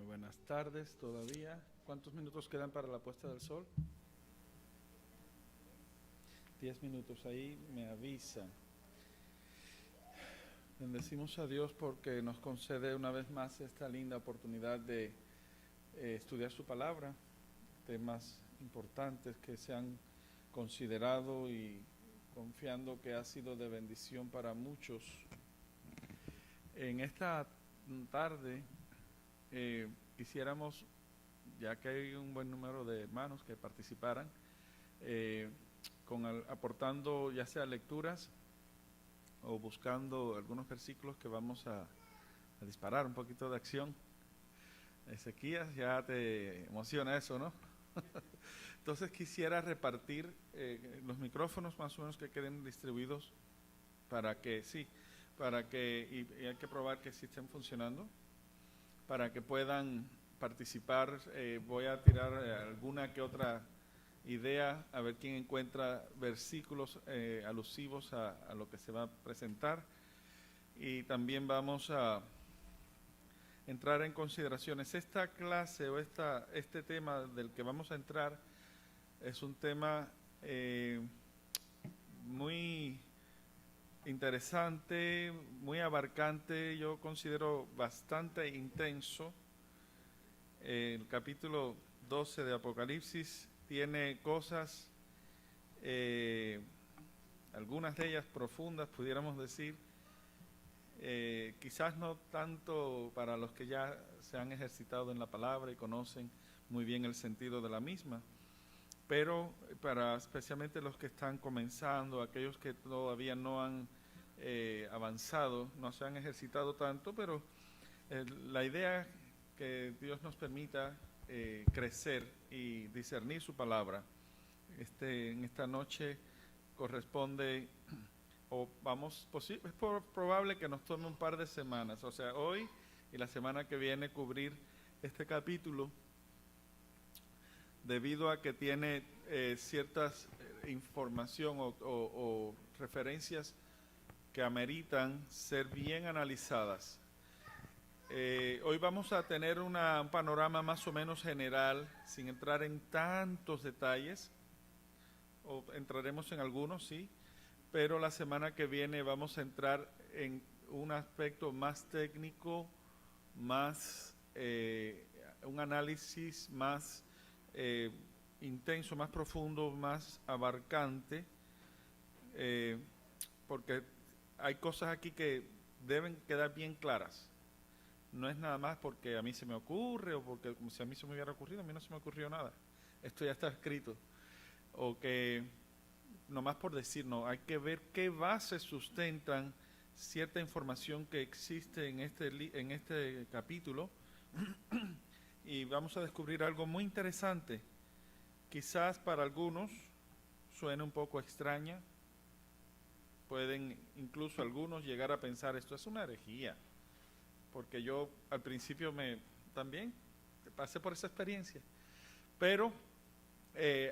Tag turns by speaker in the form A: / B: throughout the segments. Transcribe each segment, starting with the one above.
A: Buenas tardes todavía. ¿Cuántos minutos quedan para la puesta del sol? 10 minutos, ahí me avisan. Bendecimos a Dios porque nos concede una vez más esta linda oportunidad de estudiar su palabra, temas importantes que se han considerado y confiando que ha sido de bendición para muchos. En esta tarde quisiéramos, ya que hay un buen número de hermanos que participaran, aportando ya sea lecturas o buscando algunos versículos que vamos a disparar, un poquito de acción. Ezequías, ya te emociona eso, ¿no? Entonces quisiera repartir los micrófonos más o menos que queden distribuidos para que, y hay que probar que sí estén funcionando, para que puedan participar. Voy a tirar alguna que otra idea, a ver quién encuentra versículos alusivos a lo que se va a presentar, y también vamos a entrar en consideraciones. Esta clase o este tema del que vamos a entrar es un tema muy interesante, muy abarcante, yo considero bastante intenso. El capítulo 12 de Apocalipsis tiene cosas, algunas de ellas profundas, pudiéramos decir, quizás no tanto para los que ya se han ejercitado en la palabra y conocen muy bien el sentido de la misma, pero para especialmente los que están comenzando, aquellos que todavía no han avanzado, no se han ejercitado tanto, pero la idea que Dios nos permita crecer y discernir su palabra. En esta noche corresponde, es probable que nos tome un par de semanas, o sea, hoy y la semana que viene, cubrir este capítulo, debido a que tiene ciertas información o referencias que ameritan ser bien analizadas. Hoy vamos a tener un panorama más o menos general, sin entrar en tantos detalles, o entraremos en algunos, sí, pero la semana que viene vamos a entrar en un aspecto más técnico, más un análisis más intenso, más profundo, más abarcante, porque hay cosas aquí que deben quedar bien claras. No es nada más porque a mí se me ocurre o porque como si a mí se me hubiera ocurrido. A mí no se me ocurrió nada, esto ya está escrito, o que nomás por decir, no, hay que ver qué bases sustentan cierta información que existe en este capítulo. Y vamos a descubrir algo muy interesante. Quizás para algunos suene un poco extraña, pueden incluso algunos llegar a pensar esto es una herejía, porque yo al principio también pasé por esa experiencia, pero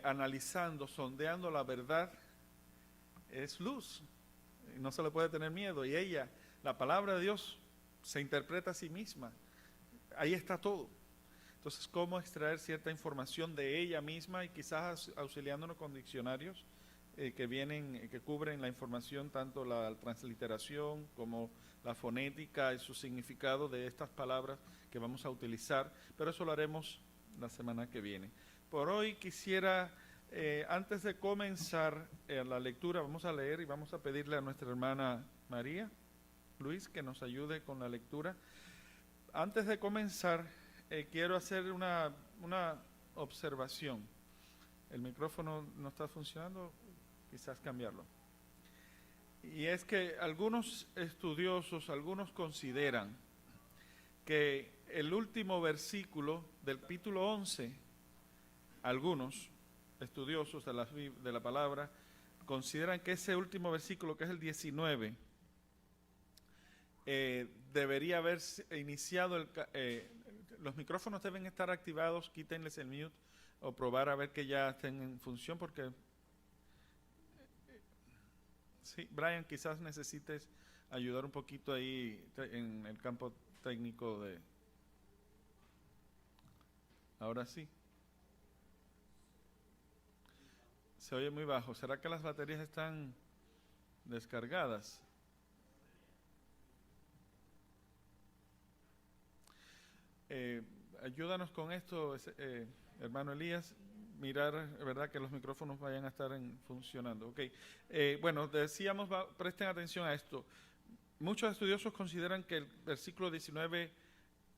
A: analizando, sondeando la verdad, es luz, y no se le puede tener miedo, y la palabra de Dios se interpreta a sí misma, ahí está todo. Entonces, ¿cómo extraer cierta información de ella misma y quizás auxiliándonos con diccionarios que cubren la información, tanto la transliteración como la fonética y su significado de estas palabras que vamos a utilizar? Pero eso lo haremos la semana que viene. Por hoy quisiera, antes de comenzar la lectura, vamos a leer y vamos a pedirle a nuestra hermana María Luis que nos ayude con la lectura. Antes de comenzar, quiero hacer una observación. El micrófono no está funcionando, quizás cambiarlo. Y es que algunos estudiosos, algunos consideran que el último versículo del capítulo 11, algunos estudiosos de la palabra, consideran que ese último versículo, que es el 19, debería haber iniciado los micrófonos deben estar activados, quítenles el mute o probar a ver que ya estén en función, porque sí, Brian, quizás necesites ayudar un poquito ahí en el campo técnico Ahora sí. Se oye muy bajo. ¿Será que las baterías están descargadas? Eh, Ayúdanos con esto, hermano Elías, mirar, ¿verdad?, que los micrófonos vayan a estar funcionando. Ok. Bueno, decíamos, presten atención a esto. Muchos estudiosos consideran que el versículo 19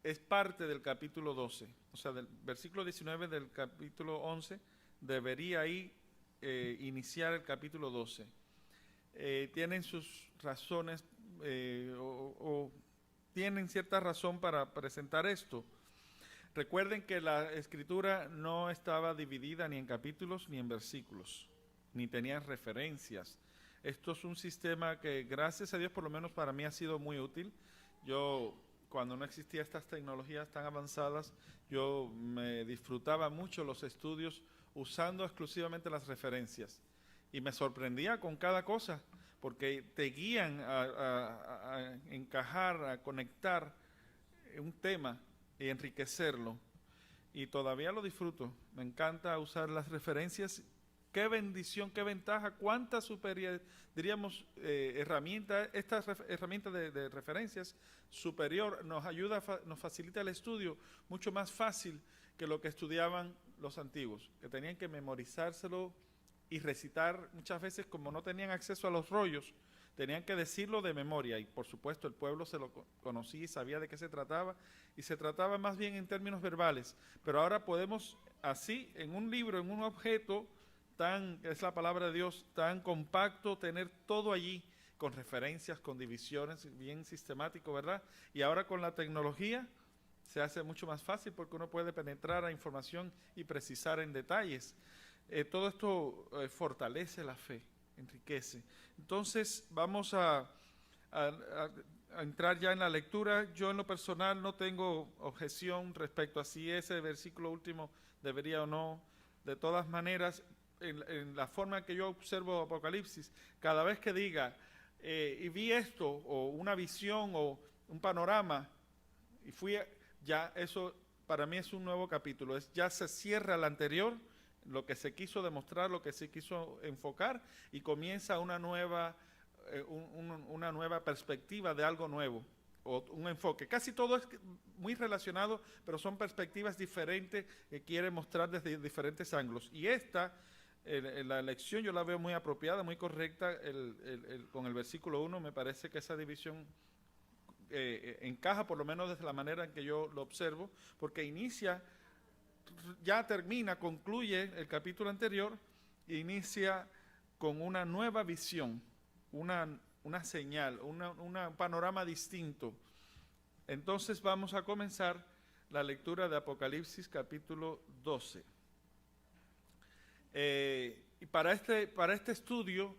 A: es parte del capítulo 12. O sea, del versículo 19 del capítulo 11 debería ahí iniciar el capítulo 12. Tienen sus razones o tienen cierta razón para presentar esto. Recuerden que la escritura no estaba dividida ni en capítulos ni en versículos, ni tenía referencias. Esto es un sistema que, gracias a Dios, por lo menos para mí ha sido muy útil. Yo, cuando no existían estas tecnologías tan avanzadas, yo me disfrutaba mucho los estudios usando exclusivamente las referencias. Y me sorprendía con cada cosa, porque te guían a encajar, a conectar un tema y enriquecerlo. Y todavía lo disfruto. Me encanta usar las referencias. Qué bendición, qué ventaja, cuánta superior, diríamos, herramienta, esta herramienta de referencias superior nos ayuda, nos facilita el estudio mucho más fácil que lo que estudiaban los antiguos, que tenían que memorizárselo y recitar muchas veces, como no tenían acceso a los rollos, tenían que decirlo de memoria, y por supuesto el pueblo se lo conocía y sabía de qué se trataba, y se trataba más bien en términos verbales. Pero ahora podemos así, en un libro, en un objeto tan, es la palabra de Dios, tan compacto, tener todo allí con referencias, con divisiones, bien sistemático, ¿verdad? Y ahora con la tecnología se hace mucho más fácil porque uno puede penetrar a información y precisar en detalles. Todo esto fortalece la fe, enriquece. Entonces vamos a entrar ya en la lectura. Yo en lo personal no tengo objeción respecto a si ese versículo último debería o no. De todas maneras, en la forma en que yo observo Apocalipsis, cada vez que diga, y vi esto, o una visión, o un panorama, y ya eso para mí es un nuevo capítulo. Ya se cierra el anterior, lo que se quiso demostrar, lo que se quiso enfocar, y comienza una nueva perspectiva de algo nuevo, o un enfoque. Casi todo es muy relacionado, pero son perspectivas diferentes que quiere mostrar desde diferentes ángulos. Y la lección yo la veo muy apropiada, muy correcta, con el versículo 1, me parece que esa división encaja, por lo menos desde la manera en que yo lo observo, porque ya termina, concluye el capítulo anterior, e inicia con una nueva visión, una señal, un panorama distinto. Entonces vamos a comenzar la lectura de Apocalipsis capítulo 12. Y para este estudio,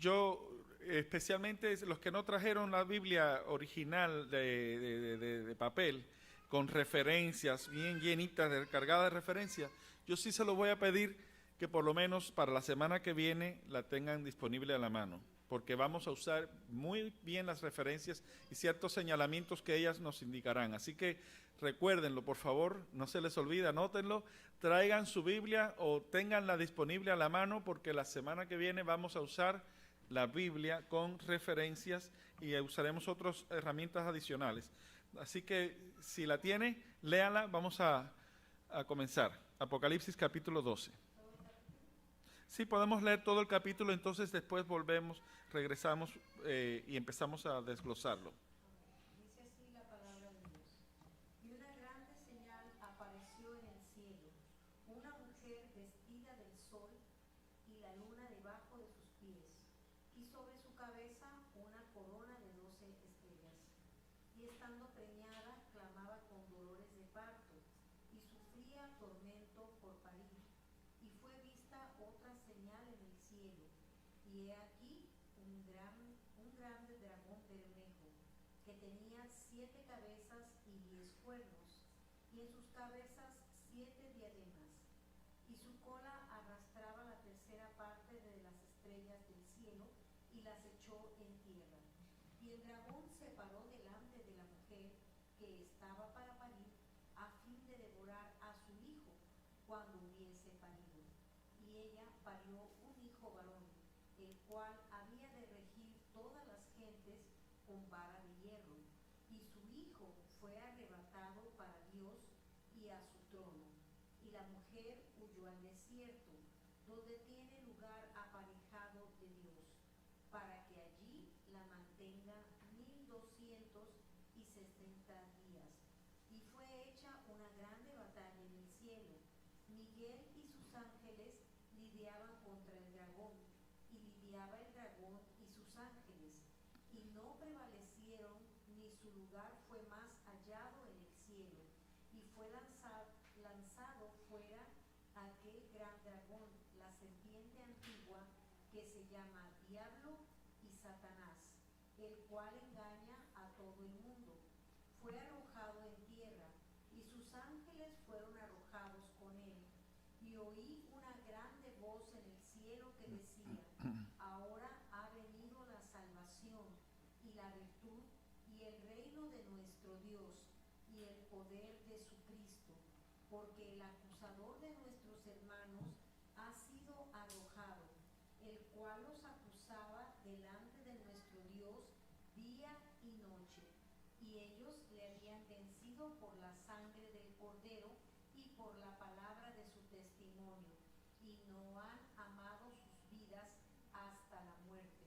A: yo, especialmente los que no trajeron la Biblia original de papel, con referencias bien llenitas, cargadas de referencias, yo sí se lo voy a pedir que por lo menos para la semana que viene la tengan disponible a la mano, porque vamos a usar muy bien las referencias y ciertos señalamientos que ellas nos indicarán. Así que recuérdenlo, por favor, no se les olvide, anótenlo, traigan su Biblia o tenganla disponible a la mano, porque la semana que viene vamos a usar la Biblia con referencias y usaremos otras herramientas adicionales. Así que si la tiene, léala. Vamos a comenzar. Apocalipsis capítulo 12. Sí, podemos leer todo el capítulo, entonces después volvemos, regresamos y empezamos a desglosarlo.
B: Dice así la palabra de Dios. Y una grande señal apareció en el cielo, una mujer vestida del sol y la luna debajo de sus pies, y sobre su cabeza una corona de 12 estrellas. Y estando preñada, clamaba con dolores de parto, y sufría tormento por parir. Y fue vista otra señal en el cielo, y he aquí un grande dragón bermejo, que tenía 7 cabezas y 10 cuernos, y en sus cabezas 7 diademas, y su cola arrastraba la tercera parte de las estrellas del cielo, y las echó en tierra. Y el dragón se paró delante de la mujer que estaba para parir, a fin de devorar cuando hubiese parido. Y ella parió un hijo varón, el cual había de regir todas las gentes con vara de hierro. Y su hijo fue arrebatado para Dios y a su trono. Y la mujer huyó al desierto, donde tiene lugar aparejado de Dios, para que allí la mantenga 1260 días. Y fue hecha una grande batalla en el cielo. Miguel y sus ángeles lidiaban contra el dragón, y lidiaba el dragón y sus ángeles, y no prevalecieron, ni su lugar fue más hallado en el cielo. Y fue lanzado fuera aquel gran dragón, la serpiente antigua, que se llama Diablo y Satanás, el cual engaña a todo el mundo. Fue arrojado en tierra, y sus ángeles fueron arrojados con él. Y oí una grande voz en el cielo que decía: ahora ha venido la salvación, y la virtud, y el reino de nuestro Dios, y el poder de su Cristo, porque el acusador de nuestros hermanos ha sido arrojado, el cual los acusaba delante de nuestro Dios día y noche. Y ellos le habían vencido por la sangre del Cordero y por la palabra de su testimonio, y no han amado sus vidas hasta la muerte.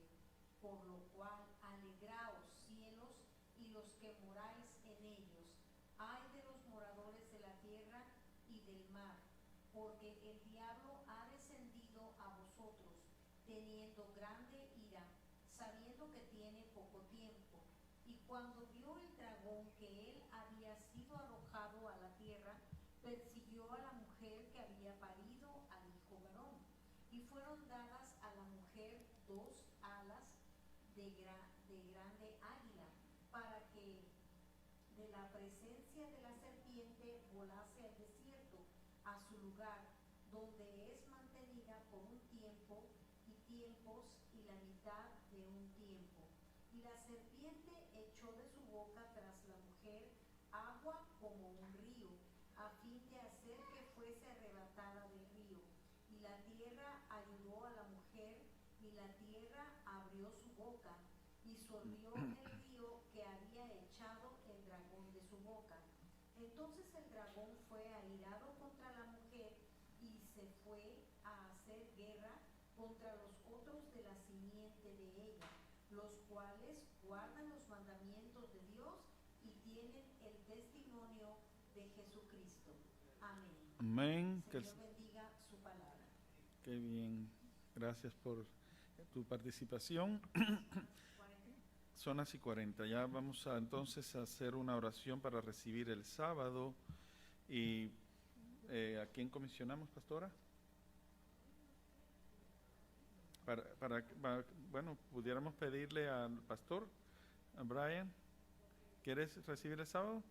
B: Por lo cual, alegraos, cielos, y los que moráis en ellos. Ay de los moradores de la tierra y del mar, porque el diablo ha descendido a vosotros, teniendo grande ira, sabiendo que tiene poco tiempo. Y cuando vio el dragón que él había sido arrojado a la tierra, persiguió a la mujer que había parido al hijo varón. Y fueron dadas a la mujer 2 alas de grande águila, para que de la presencia de la serpiente volase al desierto, a su lugar, donde es mantenida por un tiempo y tiempos y la mitad de un tiempo. Y la serpiente echó de su boca tras la mujer agua como un río, a fin de hacer que fuese arrebatada del río. Y la tierra ayudó a la mujer, y la tierra abrió su boca, y sorbió el río que había echado el dragón de su boca. Entonces el dragón fue airado contra la mujer, y se fue a hacer guerra contra los otros de la simiente de ella, los cuales guardan los mandamientos de Dios y tienen el testimonio de Jesucristo. Amén.
A: Amén.
B: Señor bendiga su palabra.
A: Qué bien. Gracias por tu participación. Son las 40. Ya vamos a entonces a hacer una oración para recibir el sábado. ¿Y a quién comisionamos, pastora? Bueno, pudiéramos pedirle al pastor, a Brian, ¿quieres recibir el sábado?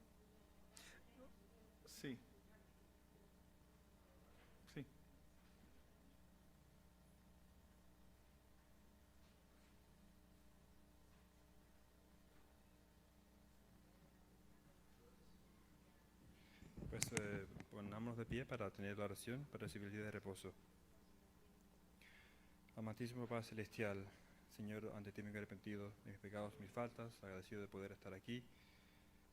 A: Sí. Sí.
C: Pues ponámonos de pie para tener la oración, para recibir el día de reposo. Amantísimo Padre Celestial, Señor, ante ti me he arrepentido de mis pecados, mis faltas, agradecido de poder estar aquí.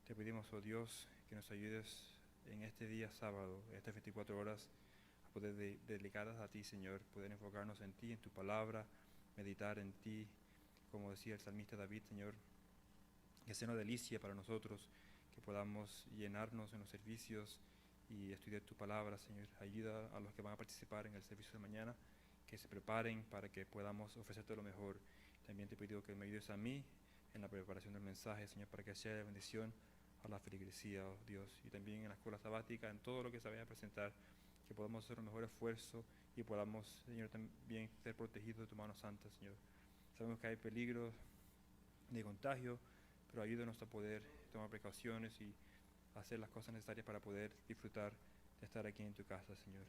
C: Te pedimos, oh Dios, que nos ayudes en este día sábado, estas 24 horas, a poder dedicarlas a ti, Señor, poder enfocarnos en ti, en tu palabra, meditar en ti, como decía el salmista David, Señor, que sea una delicia para nosotros, que podamos llenarnos en los servicios y estudiar tu palabra, Señor. Ayuda a los que van a participar en el servicio de mañana, que se preparen para que podamos ofrecerte lo mejor. También te pido que me ayudes a mí en la preparación del mensaje, Señor, para que sea de bendición a la feligresía, oh Dios, y también en la escuela sabática, en todo lo que se vaya a presentar, que podamos hacer un mejor esfuerzo y podamos, Señor, también ser protegidos de tu mano santa, Señor. Sabemos que hay peligros de contagio, pero ayúdanos a poder tomar precauciones y hacer las cosas necesarias para poder disfrutar de estar aquí en tu casa, Señor.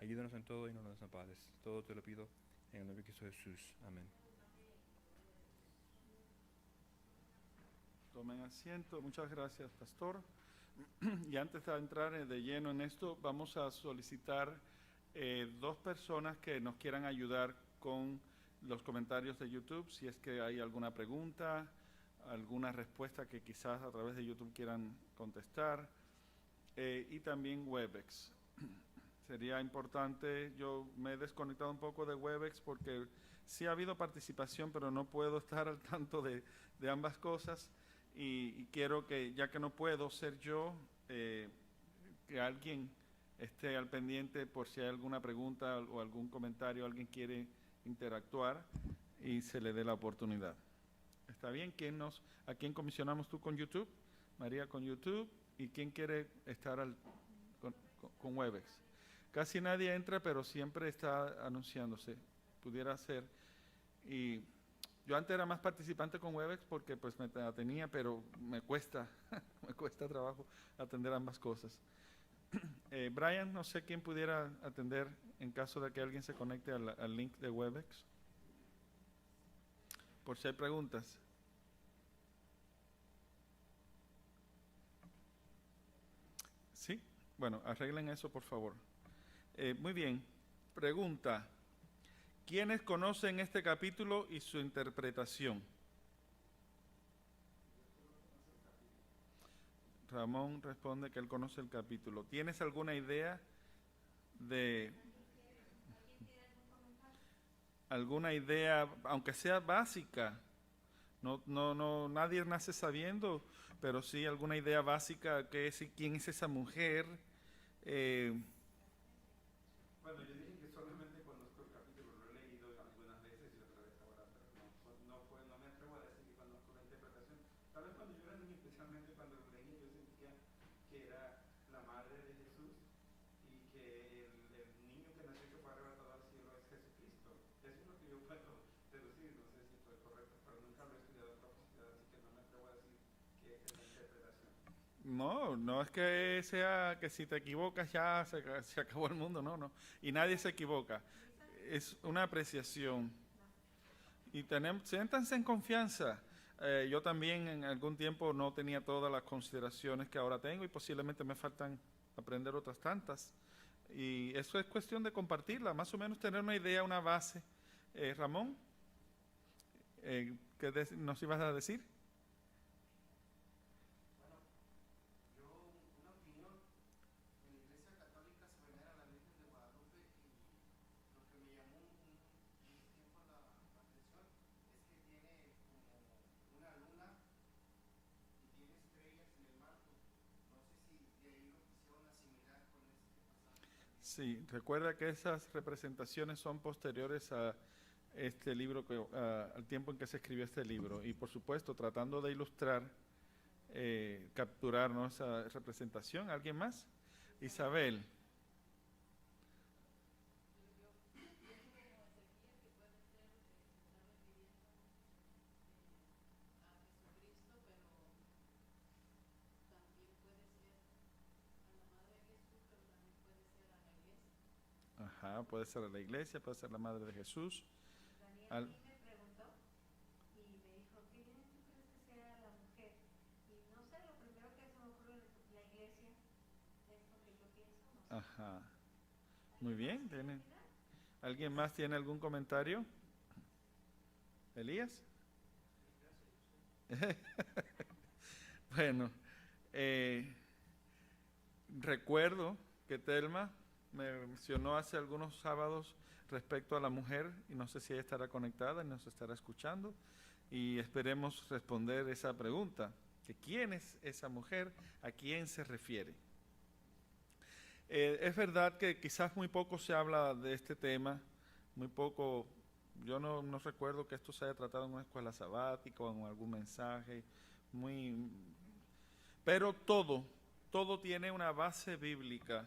C: Ayúdanos en todo y no nos desampares. Todo te lo pido en el nombre de Cristo Jesús. Amén.
A: Tomen asiento. Muchas gracias, pastor. Y antes de entrar de lleno en esto, vamos a solicitar 2 personas que nos quieran ayudar con los comentarios de YouTube, si es que hay alguna pregunta, alguna respuesta que quizás a través de YouTube quieran contestar, y también Webex. Sería importante, yo me he desconectado un poco de Webex porque sí ha habido participación, pero no puedo estar al tanto de ambas cosas, y quiero que, ya que no puedo ser yo, que alguien esté al pendiente por si hay alguna pregunta o algún comentario, alguien quiere interactuar y se le dé la oportunidad. ¿Está bien? ¿A quién comisionamos tú con YouTube? María con YouTube. ¿Y quién quiere estar con Webex? Casi nadie entra, pero siempre está anunciándose. Pudiera ser. Y yo antes era más participante con Webex porque pues me tenía, pero me cuesta, me cuesta trabajo atender ambas cosas. Brian, no sé quién pudiera atender en caso de que alguien se conecte al link de Webex. Por si hay preguntas. ¿Sí? Bueno, arreglen eso, por favor. Muy bien. Pregunta. ¿Quiénes conocen este capítulo y su interpretación? Ramón responde que él conoce el capítulo. ¿Tienes alguna idea alguna idea, aunque sea básica? No, nadie nace sabiendo, pero sí alguna idea básica, quién es esa mujer.
C: Bueno, yo dije que solamente conozco el capítulo, lo he leído algunas veces y otras veces ahora, pero no me atrevo a decir que conozco la interpretación. Tal vez cuando yo era niño, especialmente cuando lo leí, yo sentía que era la madre de Jesús y que el niño que nació que fue arrebatado al cielo es Jesucristo. Eso es lo que yo puedo deducir, no sé si estoy correcto, pero nunca lo he estudiado a profundidad, así que no me atrevo a decir que esta es la interpretación.
A: No es que sea que si te equivocas ya se acabó el mundo, no. Y nadie se equivoca. Es una apreciación. Y siéntanse en confianza. Yo también en algún tiempo no tenía todas las consideraciones que ahora tengo y posiblemente me faltan aprender otras tantas. Y eso es cuestión de compartirla, más o menos tener una idea, una base. Ramón, ¿qué nos ibas a decir? Sí, recuerda que esas representaciones son posteriores a este libro, al tiempo en que se escribió este libro. Y por supuesto, tratando de ilustrar, capturar, ¿no?, esa representación. ¿Alguien más? Isabel. Ajá, puede ser la iglesia, puede ser la madre de Jesús.
B: Daniel a mí me preguntó y me dijo, ¿quién tú crees que sea la mujer? Y no sé, lo primero que se me ocurrió es la iglesia, es lo que yo pienso, no sé.
A: Ajá. Muy bien. ¿Alguien más tiene algún comentario? ¿Elías? Bueno, recuerdo que Telma me mencionó hace algunos sábados respecto a la mujer, y no sé si ella estará conectada y nos estará escuchando, y esperemos responder esa pregunta, que ¿quién es esa mujer? ¿A quién se refiere? Es verdad que quizás muy poco se habla de este tema, muy poco. Yo no recuerdo que esto se haya tratado en una escuela sabática o en algún mensaje, pero todo tiene una base bíblica.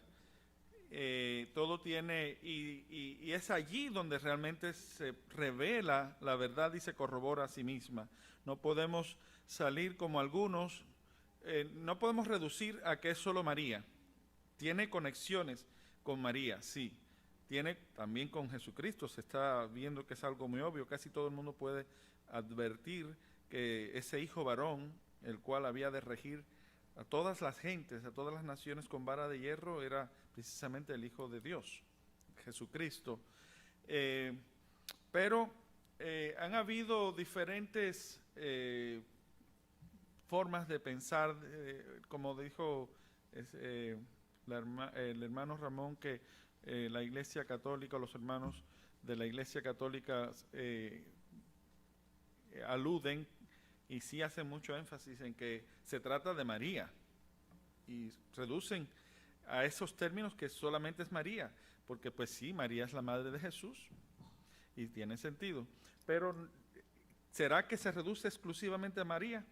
A: Todo tiene, y es allí donde realmente se revela la verdad y se corrobora a sí misma. No podemos salir como algunos, no podemos reducir a que es solo María. Tiene conexiones con María, sí. Tiene también con Jesucristo, se está viendo que es algo muy obvio, casi todo el mundo puede advertir que ese hijo varón, el cual había de regir a todas las gentes, a todas las naciones con vara de hierro, era precisamente el Hijo de Dios, Jesucristo. Pero han habido diferentes formas de pensar, como dijo el hermano Ramón, que la Iglesia Católica, los hermanos de la Iglesia Católica aluden y sí hacen mucho énfasis en que se trata de María y reducen a esos términos que solamente es María, porque pues sí, María es la madre de Jesús y tiene sentido, pero ¿será que se reduce exclusivamente a María?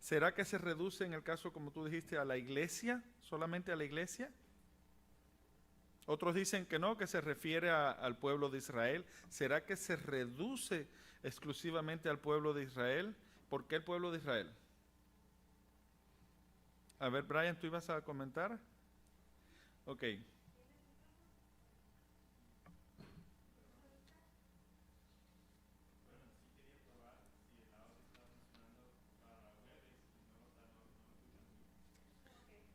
A: ¿Será que se reduce en el caso, como tú dijiste, a la iglesia, solamente a la iglesia? Otros dicen que no, que se refiere al pueblo de Israel. ¿Será que se reduce exclusivamente al pueblo de Israel? ¿Por qué el pueblo de Israel? A ver, Brian, ¿tú ibas a comentar? Ok.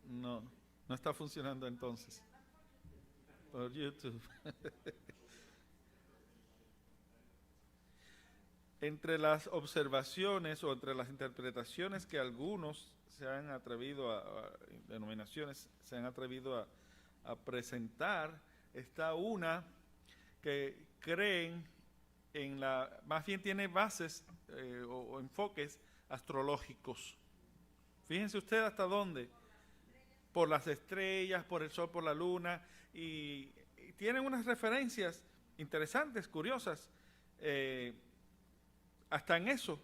A: No, no está funcionando entonces. Por YouTube. Entre las observaciones o entre las interpretaciones que algunos se han atrevido denominaciones se han atrevido a presentar, está una que creen más bien tiene bases o enfoques astrológicos. Fíjense ustedes hasta dónde. Por las estrellas, por el sol, por la luna, y tienen unas referencias interesantes, curiosas. Hasta en eso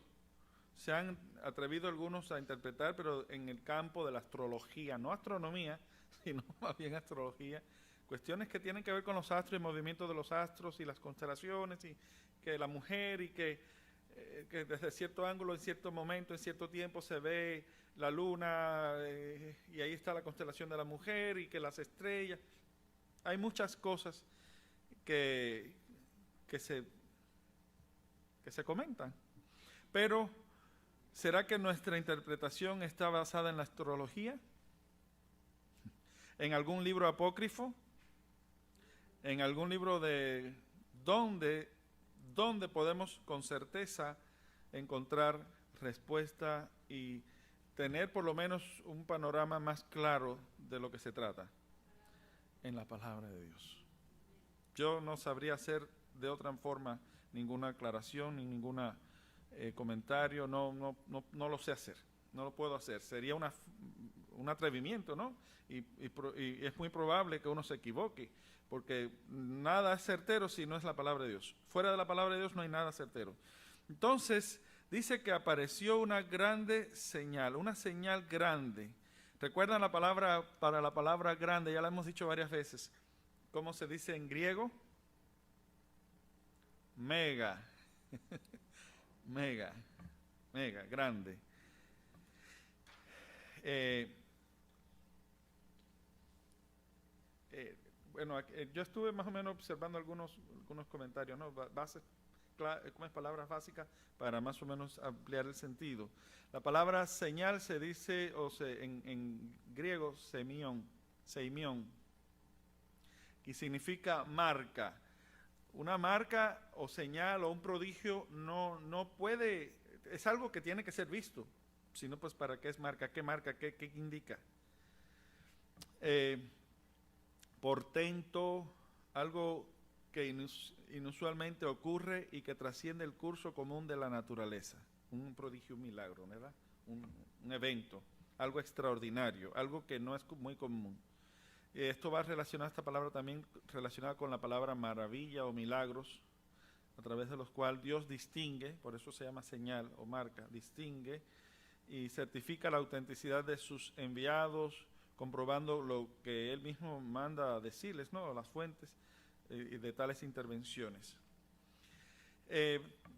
A: se han atrevido algunos a interpretar, pero en el campo de la astrología, no astronomía, sino más bien astrología, cuestiones que tienen que ver con los astros y el movimiento de los astros y las constelaciones, y que la mujer, y que desde cierto ángulo, en cierto momento, en cierto tiempo se ve la luna, y ahí está la constelación de la mujer, y que las estrellas. Hay muchas cosas que se comentan. Pero, ¿será que nuestra interpretación está basada en la astrología? ¿En algún libro apócrifo? ¿En algún libro de dónde podemos con certeza encontrar respuesta y tener por lo menos un panorama más claro de lo que se trata? En la palabra de Dios. Yo no sabría hacer de otra forma ninguna aclaración ni ningún comentario, no lo sé hacer, no lo puedo hacer. Sería un atrevimiento, ¿no? Y es muy probable que uno se equivoque, porque nada es certero si no es la palabra de Dios. Fuera de la palabra de Dios no hay nada certero. Entonces, dice que apareció una grande señal, una señal grande. ¿Recuerdan la palabra, para la palabra grande? Ya la hemos dicho varias veces. ¿Cómo se dice en griego? Mega. Mega, grande. Bueno, yo estuve más o menos observando algunos comentarios, ¿no? Palabras básicas para más o menos ampliar el sentido. La palabra señal se dice, en griego, seimión, que significa marca. Una marca o señal o un prodigio no puede, es algo que tiene que ser visto. Si no, pues ¿para qué es marca? ¿Qué marca? ¿Qué indica? Portento, algo que inusualmente ocurre y que trasciende el curso común de la naturaleza. Un prodigio, un milagro, ¿verdad? Un evento, algo extraordinario, algo que no es muy común. Esto va relacionado, esta palabra también relacionada con la palabra maravilla o milagros, a través de los cuales Dios distingue, por eso se llama señal o marca, distingue y certifica la autenticidad de sus enviados, comprobando lo que Él mismo manda a decirles, ¿no? Las fuentes de tales intervenciones.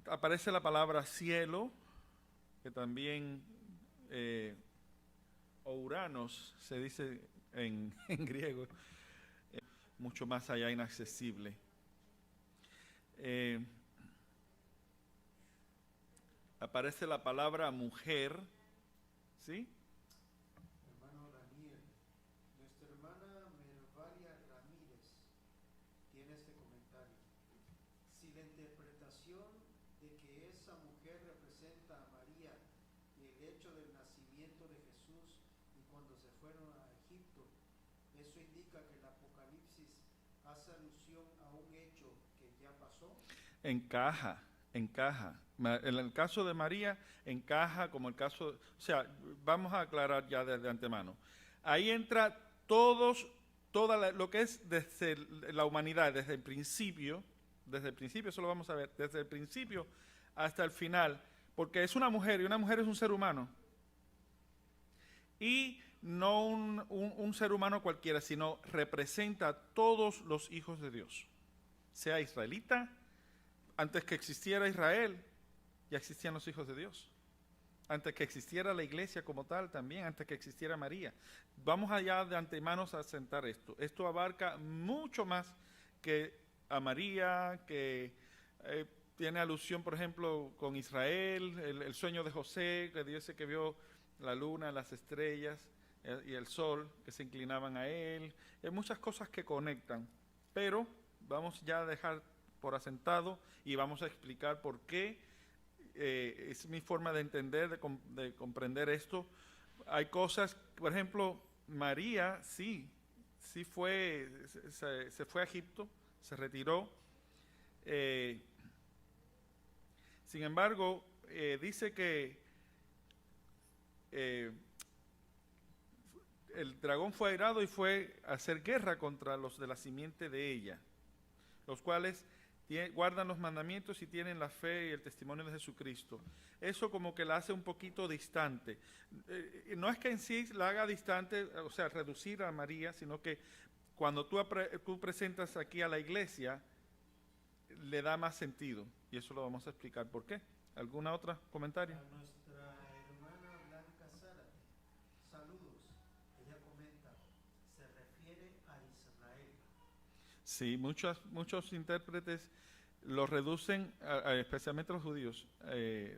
A: Aparece la palabra cielo, que también ouranos se dice en griego, mucho más allá, inaccesible. Aparece la palabra mujer, ¿sí?
D: hermana Mervalia Ramírez tiene este comentario. Si la interpretación de que esa mujer representa a María y el hecho del nacimiento de Jesús y cuando se fueron a Egipto, eso indica que el Apocalipsis hace alusión a un hecho que ya pasó.
A: Encaja. En el caso de María, encaja como el caso, o sea, vamos a aclarar ya de antemano. Ahí entra lo que es desde la humanidad, desde el principio, eso lo vamos a ver, desde el principio hasta el final, porque es una mujer y una mujer es un ser humano. Y no un ser humano cualquiera, sino representa a todos los hijos de Dios, sea israelita. Antes que existiera Israel, ya existían los hijos de Dios. Antes que existiera la iglesia como tal también, antes que existiera María. Vamos allá de antemano a sentar esto. Esto abarca mucho más que a María, que tiene alusión, por ejemplo, con Israel, el sueño de José, que dice que vio la luna, las estrellas y el sol, que se inclinaban a él. Hay muchas cosas que conectan, pero vamos ya a dejar por asentado y vamos a explicar por qué es mi forma de entender, de comprender esto. Hay cosas, por ejemplo, María sí fue, se fue a Egipto, se retiró. Sin embargo, dice que el dragón fue airado y fue a hacer guerra contra los de la simiente de ella, los cuales guardan los mandamientos y tienen la fe y el testimonio de Jesucristo. Eso como que la hace un poquito distante. No es que en sí la haga distante, o sea, reducir a María, sino que cuando tú presentas aquí a la iglesia, le da más sentido. Y eso lo vamos a explicar por qué. ¿Alguna otra comentario?
D: A nuestra hermana Blanca Zárate, saludos. Ella comenta, se refiere a Israel.
A: Sí, muchos intérpretes lo reducen, especialmente los judíos,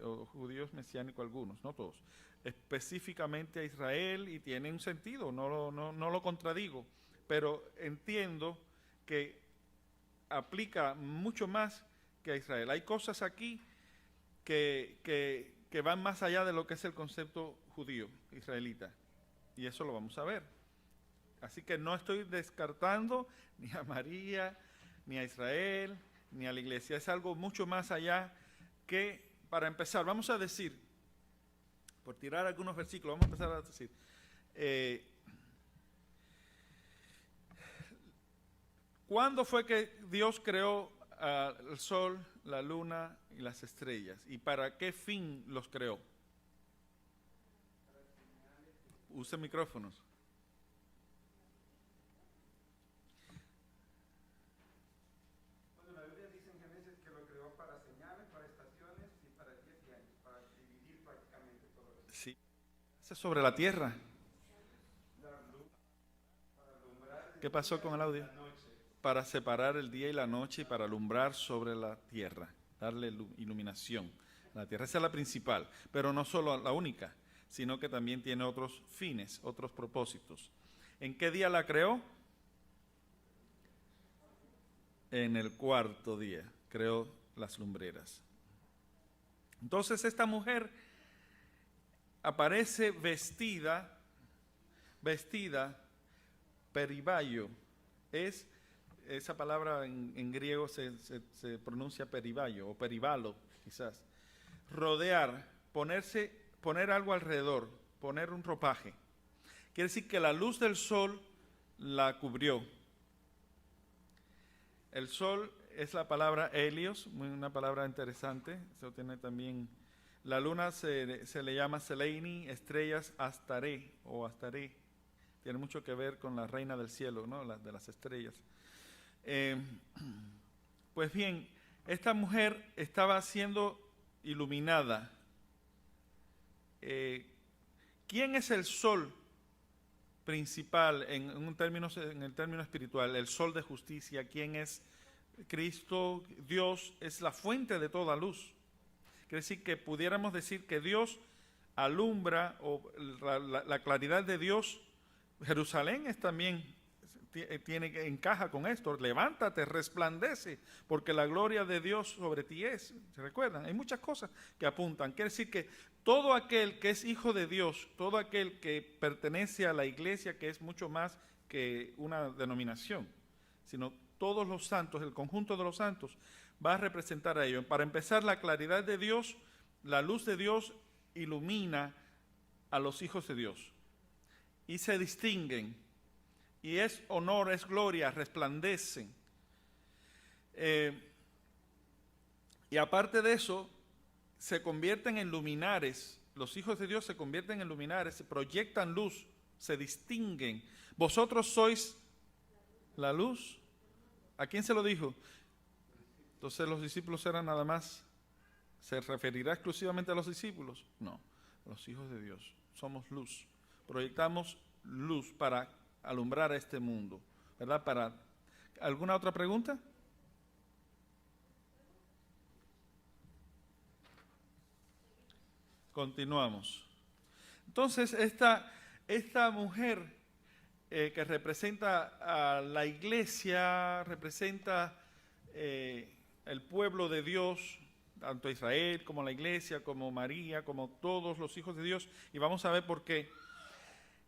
A: o judíos mesiánicos algunos, no todos, específicamente a Israel, y tiene un sentido, no lo contradigo, pero entiendo que aplica mucho más que a Israel. Hay cosas aquí que van más allá de lo que es el concepto judío, israelita, y eso lo vamos a ver. Así que no estoy descartando ni a María, ni a Israel, ni a la iglesia. Es algo mucho más allá que, para empezar, vamos a decir, por tirar algunos versículos, vamos a empezar a decir, ¿cuándo fue que Dios creó el sol, la luna y las estrellas? ¿Y para qué fin los creó? Use micrófonos. Sí. Sobre la tierra. ¿Qué pasó con el audio? Para separar el día y la noche y para alumbrar sobre la tierra, darle iluminación a la tierra. Esa es la principal, pero no solo la única, sino que también tiene otros fines, otros propósitos. ¿En qué día la creó? En el cuarto día creó las lumbreras. Entonces esta mujer aparece vestida peribaio. Es esa palabra en griego se pronuncia peribaio o peribalo, quizás. Rodear, poner algo alrededor, poner un ropaje. Quiere decir que la luz del sol la cubrió. El sol es la palabra helios, una palabra interesante. Eso tiene también. La luna se le llama Seleini, estrellas Astaré o Astaré. Tiene mucho que ver con la reina del cielo, ¿no? De las estrellas. Pues bien, esta mujer estaba siendo iluminada. ¿Quién es el sol principal en el término espiritual? El sol de justicia. ¿Quién es? Cristo. Dios es la fuente de toda luz. Quiere decir que pudiéramos decir que Dios alumbra, o la claridad de Dios Jerusalén es también, encaja con esto. Levántate, resplandece, porque la gloria de Dios sobre ti es. ¿Se recuerdan? Hay muchas cosas que apuntan. Quiere decir que todo aquel que es hijo de Dios, todo aquel que pertenece a la iglesia, que es mucho más que una denominación, sino todos los santos, el conjunto de los santos, va a representar a ellos. Para empezar, la claridad de Dios, la luz de Dios ilumina a los hijos de Dios y se distinguen, y es honor, es gloria, resplandecen. Y aparte de eso, se convierten en luminares. Los hijos de Dios se convierten en luminares, se proyectan luz, se distinguen. Vosotros sois la luz. ¿A quién se lo dijo? Entonces los discípulos eran nada más. ¿Se referirá exclusivamente a los discípulos? No, a los hijos de Dios. Somos luz. Proyectamos luz para alumbrar a este mundo, ¿verdad? ¿Alguna otra pregunta? Continuamos. Entonces, esta mujer que representa a la iglesia, representa el pueblo de Dios, tanto Israel como la iglesia, como María, como todos los hijos de Dios, y vamos a ver por qué.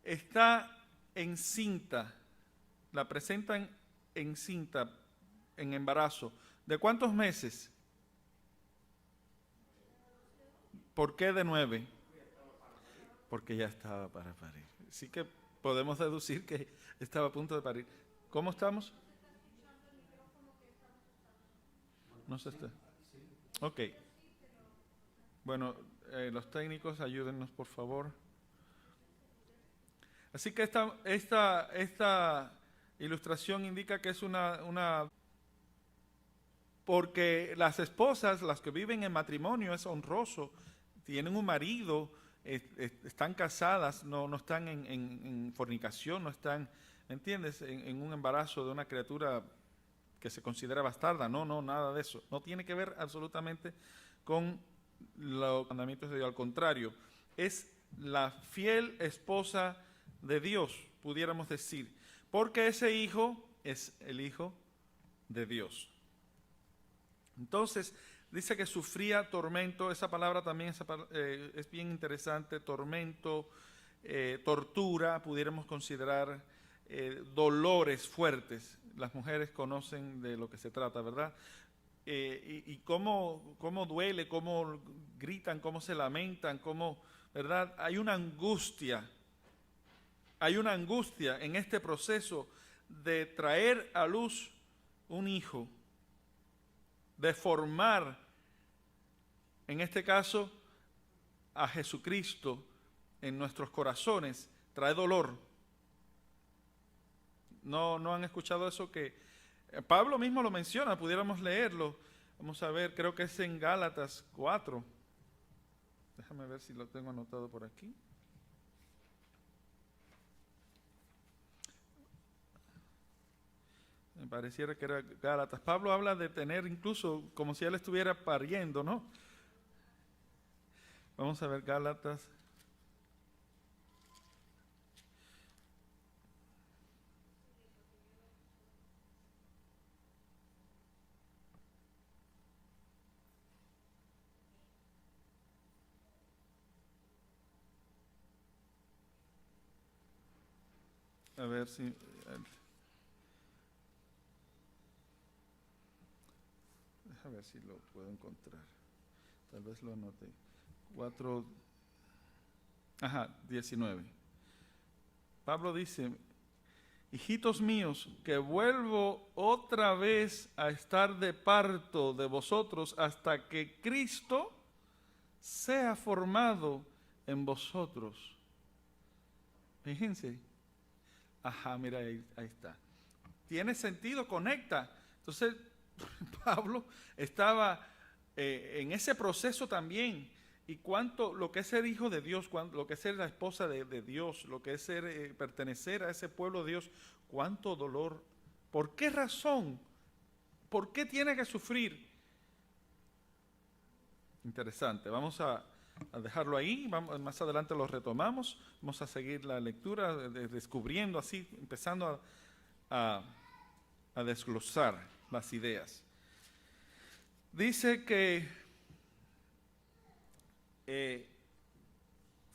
A: Está encinta, la presentan encinta, en embarazo. ¿De cuántos meses? ¿Por qué de 9? Porque ya estaba para parir. Así que podemos deducir que estaba a punto de parir. ¿Cómo estamos? No se está. Ok. Bueno, los técnicos, ayúdennos, por favor. Así que esta ilustración indica que es una... Porque las esposas, las que viven en matrimonio, es honroso, tienen un marido, están casadas, no están en fornicación, no están, ¿entiendes?, en un embarazo de una criatura que se considera bastarda. No, nada de eso. No tiene que ver absolutamente con los mandamientos de Dios. Al contrario, es la fiel esposa de Dios, pudiéramos decir, porque ese hijo es el hijo de Dios. Entonces, dice que sufría tormento. Esa palabra también es bien interesante. Tormento, tortura, pudiéramos considerar dolores fuertes. Las mujeres conocen de lo que se trata, ¿verdad? Y cómo duele, cómo gritan, cómo se lamentan, ¿verdad? Hay una angustia en este proceso de traer a luz un hijo, de formar, en este caso, a Jesucristo en nuestros corazones. Trae dolor. ¿No han escuchado eso? Que Pablo mismo lo menciona, pudiéramos leerlo. Vamos a ver, creo que es en Gálatas 4. Déjame ver si lo tengo anotado por aquí. Me pareciera que era Gálatas. Pablo habla de tener incluso como si él estuviera pariendo, ¿no? Vamos a ver Gálatas. A ver si... A ver si lo puedo encontrar. Tal vez lo anoté. 19. Pablo dice: hijitos míos, que vuelvo otra vez a estar de parto de vosotros hasta que Cristo sea formado en vosotros. Fíjense. Mira, ahí está. Tiene sentido, conecta. Entonces, Pablo estaba en ese proceso también. Y cuánto lo que es ser hijo de Dios, lo que es ser la esposa de Dios, lo que es ser pertenecer a ese pueblo de Dios, cuánto dolor. ¿Por qué razón? ¿Por qué tiene que sufrir? Interesante. Vamos a dejarlo ahí, más adelante lo retomamos, vamos a seguir la lectura, descubriendo así, empezando a desglosar las ideas. Dice que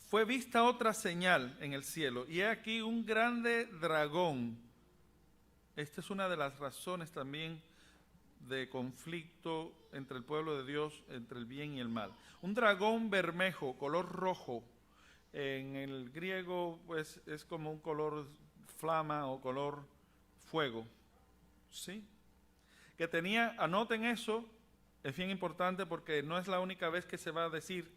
A: fue vista otra señal en el cielo, y he aquí un grande dragón. Esta es una de las razones también de conflicto entre el pueblo de Dios, entre el bien y el mal. Un dragón bermejo, color rojo, en el griego pues es como un color flama o color fuego, ¿sí? Que tenía, anoten eso, es bien importante porque no es la única vez que se va a decir,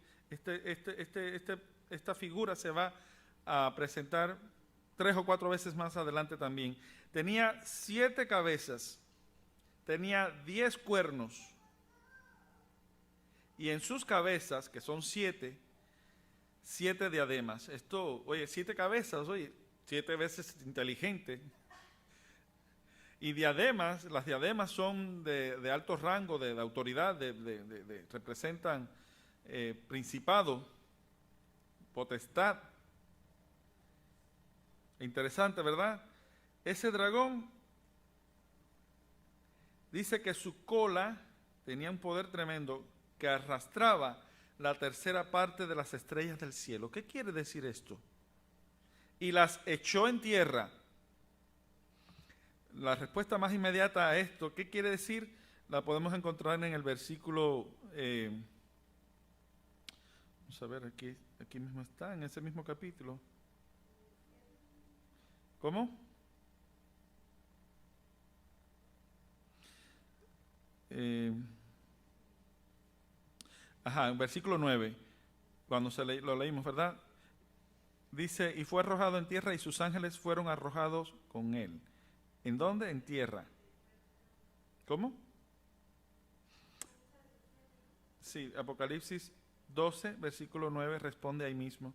A: esta figura se va a presentar 3 o 4 veces más adelante también. Tenía 7 cabezas, tenía 10 cuernos, y en sus cabezas, que son 7 diademas. Esto, oye, 7 cabezas, oye, 7 veces inteligente. Y diademas, las diademas son de alto rango, de autoridad, representan principado, potestad. Interesante, ¿verdad? Ese dragón dice que su cola tenía un poder tremendo que arrastraba la 1/3 parte de las estrellas del cielo. ¿Qué quiere decir esto? Y las echó en tierra. La respuesta más inmediata a esto, ¿qué quiere decir? La podemos encontrar en el versículo, vamos a ver, aquí mismo está, en ese mismo capítulo. ¿Cómo? En versículo 9, cuando lo leímos, ¿verdad? Dice, y fue arrojado en tierra y sus ángeles fueron arrojados con él. ¿En dónde? En tierra. ¿Cómo? Sí, Apocalipsis 12, versículo 9, responde ahí mismo.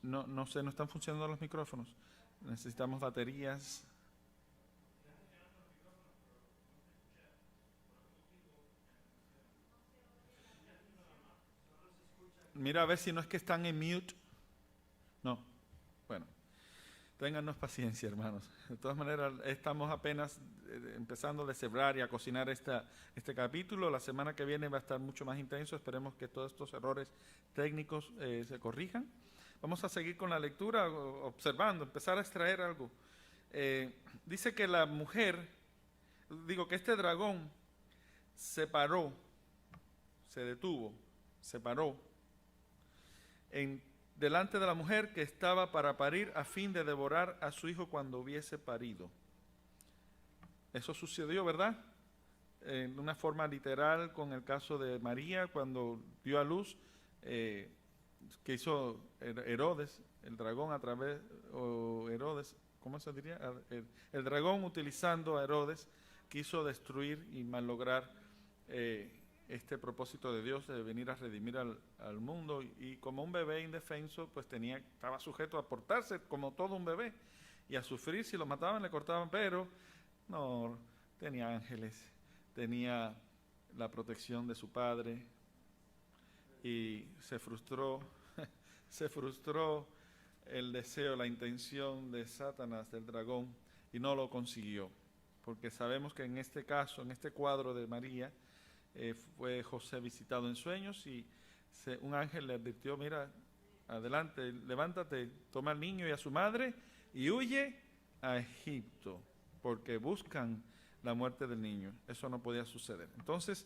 A: No sé, no están funcionando los micrófonos. Necesitamos baterías. Mira a ver si no es que están en mute. No. Bueno, téngannos paciencia, hermanos. De todas maneras, estamos apenas empezando a deshebrar y a cocinar este capítulo. La semana que viene va a estar mucho más intenso. Esperemos que todos estos errores técnicos se corrijan. Vamos a seguir con la lectura, observando, empezar a extraer algo. Dice que la mujer, que este dragón se paró, se detuvo, se paró delante de la mujer que estaba para parir a fin de devorar a su hijo cuando hubiese parido. Eso sucedió, ¿verdad? En una forma literal con el caso de María cuando dio a luz, que hizo Herodes, el dragón Herodes, ¿cómo se diría? El dragón utilizando a Herodes quiso destruir y malograr este propósito de Dios de venir a redimir al mundo, y como un bebé indefenso pues estaba sujeto a portarse como todo un bebé y a sufrir. Si lo mataban le cortaban, pero no, tenía ángeles, tenía la protección de su padre, y se frustró el deseo, la intención de Satanás, del dragón, y no lo consiguió, porque sabemos que en este caso, en este cuadro de María, fue José visitado en sueños y un ángel le advirtió, mira, adelante, levántate, toma al niño y a su madre y huye a Egipto, porque buscan la muerte del niño. Eso no podía suceder. Entonces,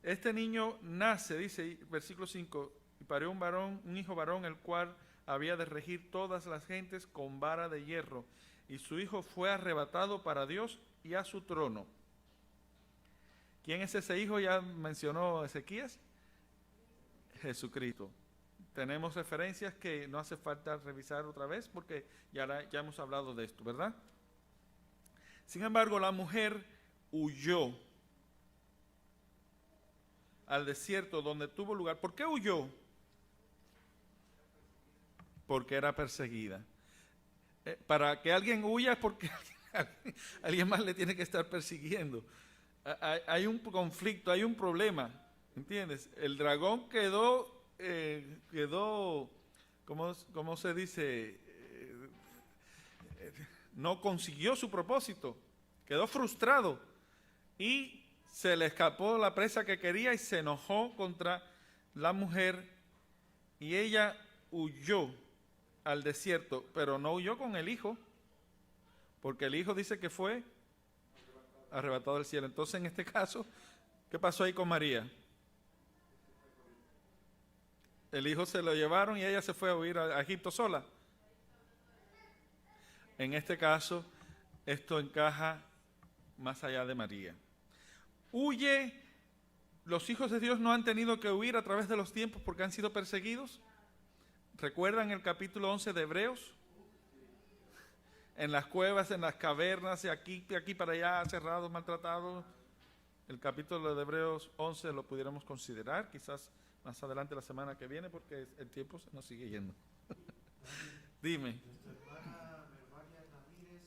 A: este niño nace, dice, versículo 5, y parió un hijo varón, el cual había de regir todas las gentes con vara de hierro, y su hijo fue arrebatado para Dios y a su trono. ¿Quién es ese hijo? Ya mencionó Ezequías. Jesucristo. Tenemos referencias que no hace falta revisar otra vez porque ya hemos hablado de esto, ¿verdad? Sin embargo, la mujer huyó al desierto donde tuvo lugar. ¿Por qué huyó? Porque era perseguida. Para que alguien huya es porque alguien más le tiene que estar persiguiendo. Hay un conflicto, hay un problema. ¿Entiendes? El dragón quedó, ¿cómo se dice? No consiguió su propósito, quedó frustrado y se le escapó la presa que quería y se enojó contra la mujer y ella huyó al desierto, pero no huyó con el hijo, porque el hijo dice que fue arrebatado del cielo. Entonces, en este caso, ¿qué pasó ahí con María? El hijo se lo llevaron y ella se fue a huir a Egipto sola. En este caso, esto encaja más allá de María. Huye, los hijos de Dios no han tenido que huir a través de los tiempos porque han sido perseguidos. ¿Recuerdan el capítulo 11 de Hebreos? En las cuevas, en las cavernas, de aquí para allá, cerrados, maltratados. El capítulo de Hebreos 11 lo pudiéramos considerar, quizás más adelante la semana que viene, porque el tiempo se nos sigue yendo. Dime.
D: Nuestra hermana Mervalia Ramírez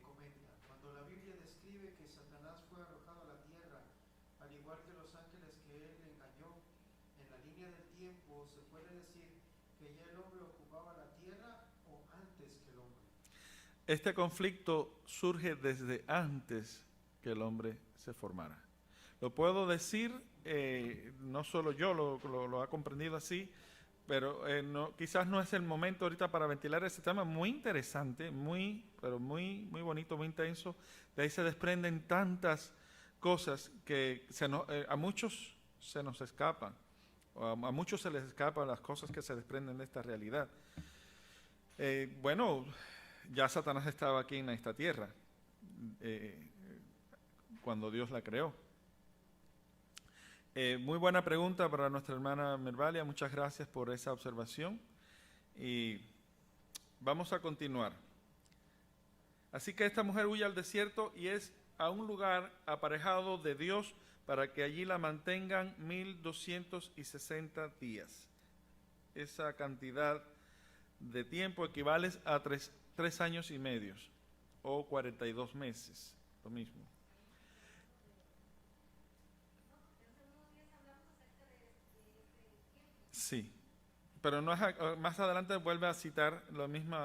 D: comenta, cuando la Biblia describe que Satanás fue arrojado a la tierra, al igual que los ángeles que él engañó, en la línea del tiempo se puede decir que ya el hombre ocupaba la tierra o antes que el hombre.
A: Este conflicto surge desde antes que el hombre se formara. Lo puedo decir, no solo yo lo ha comprendido así, pero quizás no es el momento ahorita para ventilar ese tema muy interesante, muy bonito, muy intenso. De ahí se desprenden tantas cosas que a muchos se nos escapan, o a muchos se les escapan las cosas que se desprenden de esta realidad. Bueno, ya Satanás estaba aquí en esta tierra cuando Dios la creó. Muy buena pregunta para nuestra hermana Mervalia, muchas gracias por esa observación y vamos a continuar. Así que esta mujer huye al desierto y es a un lugar aparejado de Dios para que allí la mantengan 1260 días. Esa cantidad de tiempo equivale a 3 años y medio o 42 meses, lo mismo. Sí, pero más adelante vuelve a citar lo mismo,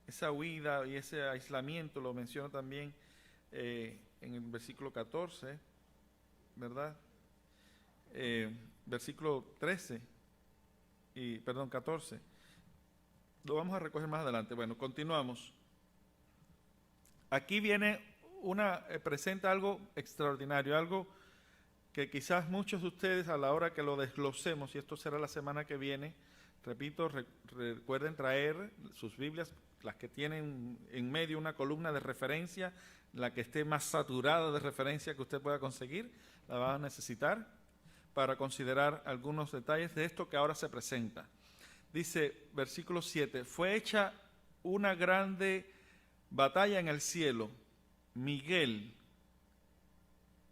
A: esa huida y ese aislamiento, lo menciona también en el versículo 14, ¿verdad? Versículo 13, 14. Lo vamos a recoger más adelante. Bueno, continuamos. Aquí presenta algo extraordinario, algo que quizás muchos de ustedes a la hora que lo desglosemos, y esto será la semana que viene, repito, recuerden traer sus Biblias, las que tienen en medio una columna de referencia, la que esté más saturada de referencia que usted pueda conseguir, la va a necesitar para considerar algunos detalles de esto que ahora se presenta. Dice, versículo 7, fue hecha una grande batalla en el cielo, Miguel.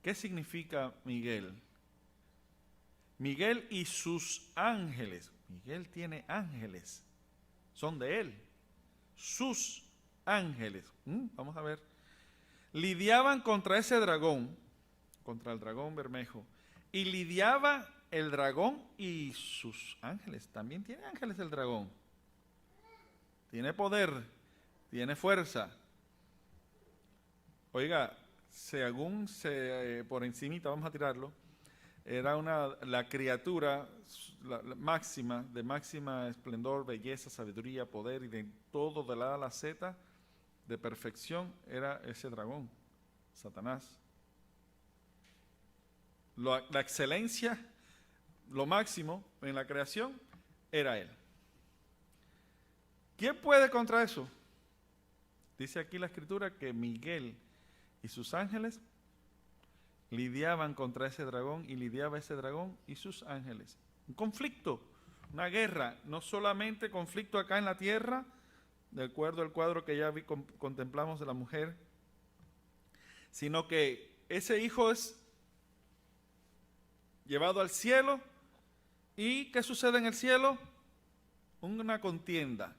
A: ¿Qué significa Miguel? Miguel y sus ángeles. Miguel tiene ángeles. Son de él. Sus ángeles. Vamos a ver. Lidiaban contra ese dragón, contra el dragón Bermejo. Y lidiaba el dragón y sus ángeles. También tiene ángeles el dragón. Tiene poder. Tiene fuerza. Oiga, según por encimita, vamos a tirarlo, era la criatura máxima, de máxima esplendor, belleza, sabiduría, poder y de todo de la A a la Z, de perfección, era ese dragón, Satanás. La excelencia, lo máximo en la creación, era él. ¿Quién puede contra eso? Dice aquí la Escritura que Miguel y sus ángeles lidiaban contra ese dragón y lidiaba ese dragón y sus ángeles. Un conflicto, una guerra, no solamente conflicto acá en la tierra, de acuerdo al cuadro que ya contemplamos de la mujer, sino que ese hijo es llevado al cielo y ¿qué sucede en el cielo? Una contienda,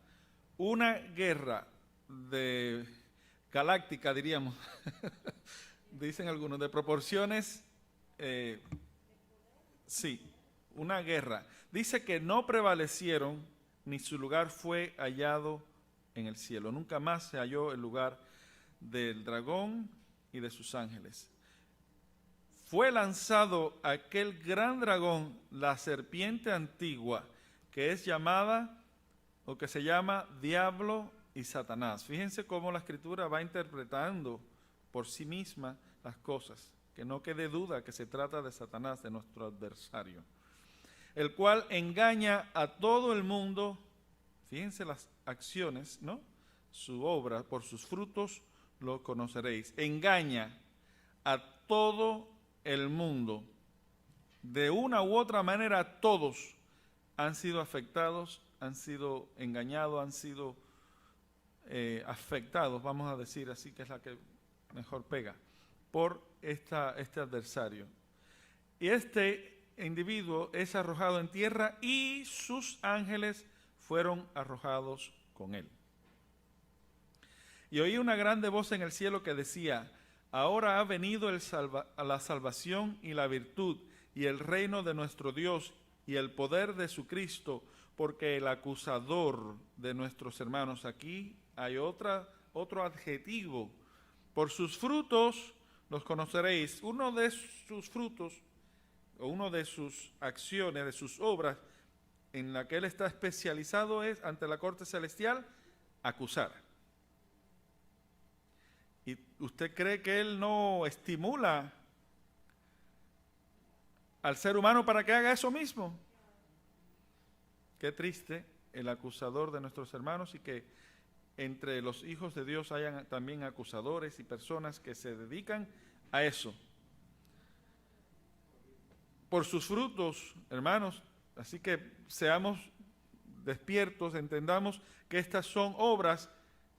A: una guerra galáctica, diríamos, dicen algunos, de proporciones sí, una guerra. Dice que no prevalecieron, ni su lugar fue hallado en el cielo. Nunca más se halló el lugar del dragón y de sus ángeles. Fue lanzado aquel gran dragón, la serpiente antigua, que es llamada, o que se llama Diablo y Satanás. Fíjense cómo la Escritura va interpretando por sí misma las cosas, que no quede duda que se trata de Satanás, de nuestro adversario, el cual engaña a todo el mundo. Fíjense las acciones, ¿no? Su obra, por sus frutos lo conoceréis. Engaña a todo el mundo. De una u otra manera, todos han sido afectados, han sido engañados, han sido afectados, vamos a decir así, que es la que mejor pega, por este adversario. Y este individuo es arrojado en tierra y sus ángeles fueron arrojados con él. Y oí una grande voz en el cielo que decía: ahora ha venido la salvación y la virtud y el reino de nuestro Dios y el poder de su Cristo, porque el acusador de nuestros hermanos, aquí hay otro adjetivo, por sus frutos los conoceréis. Uno de sus frutos, o una de sus acciones, de sus obras, en la que él está especializado es, ante la corte celestial, acusar. ¿Y usted cree que él no estimula al ser humano para que haga eso mismo? Qué triste el acusador de nuestros hermanos, y que entre los hijos de Dios hayan también acusadores y personas que se dedican a eso. Por sus frutos, hermanos, así que seamos despiertos, entendamos que estas son obras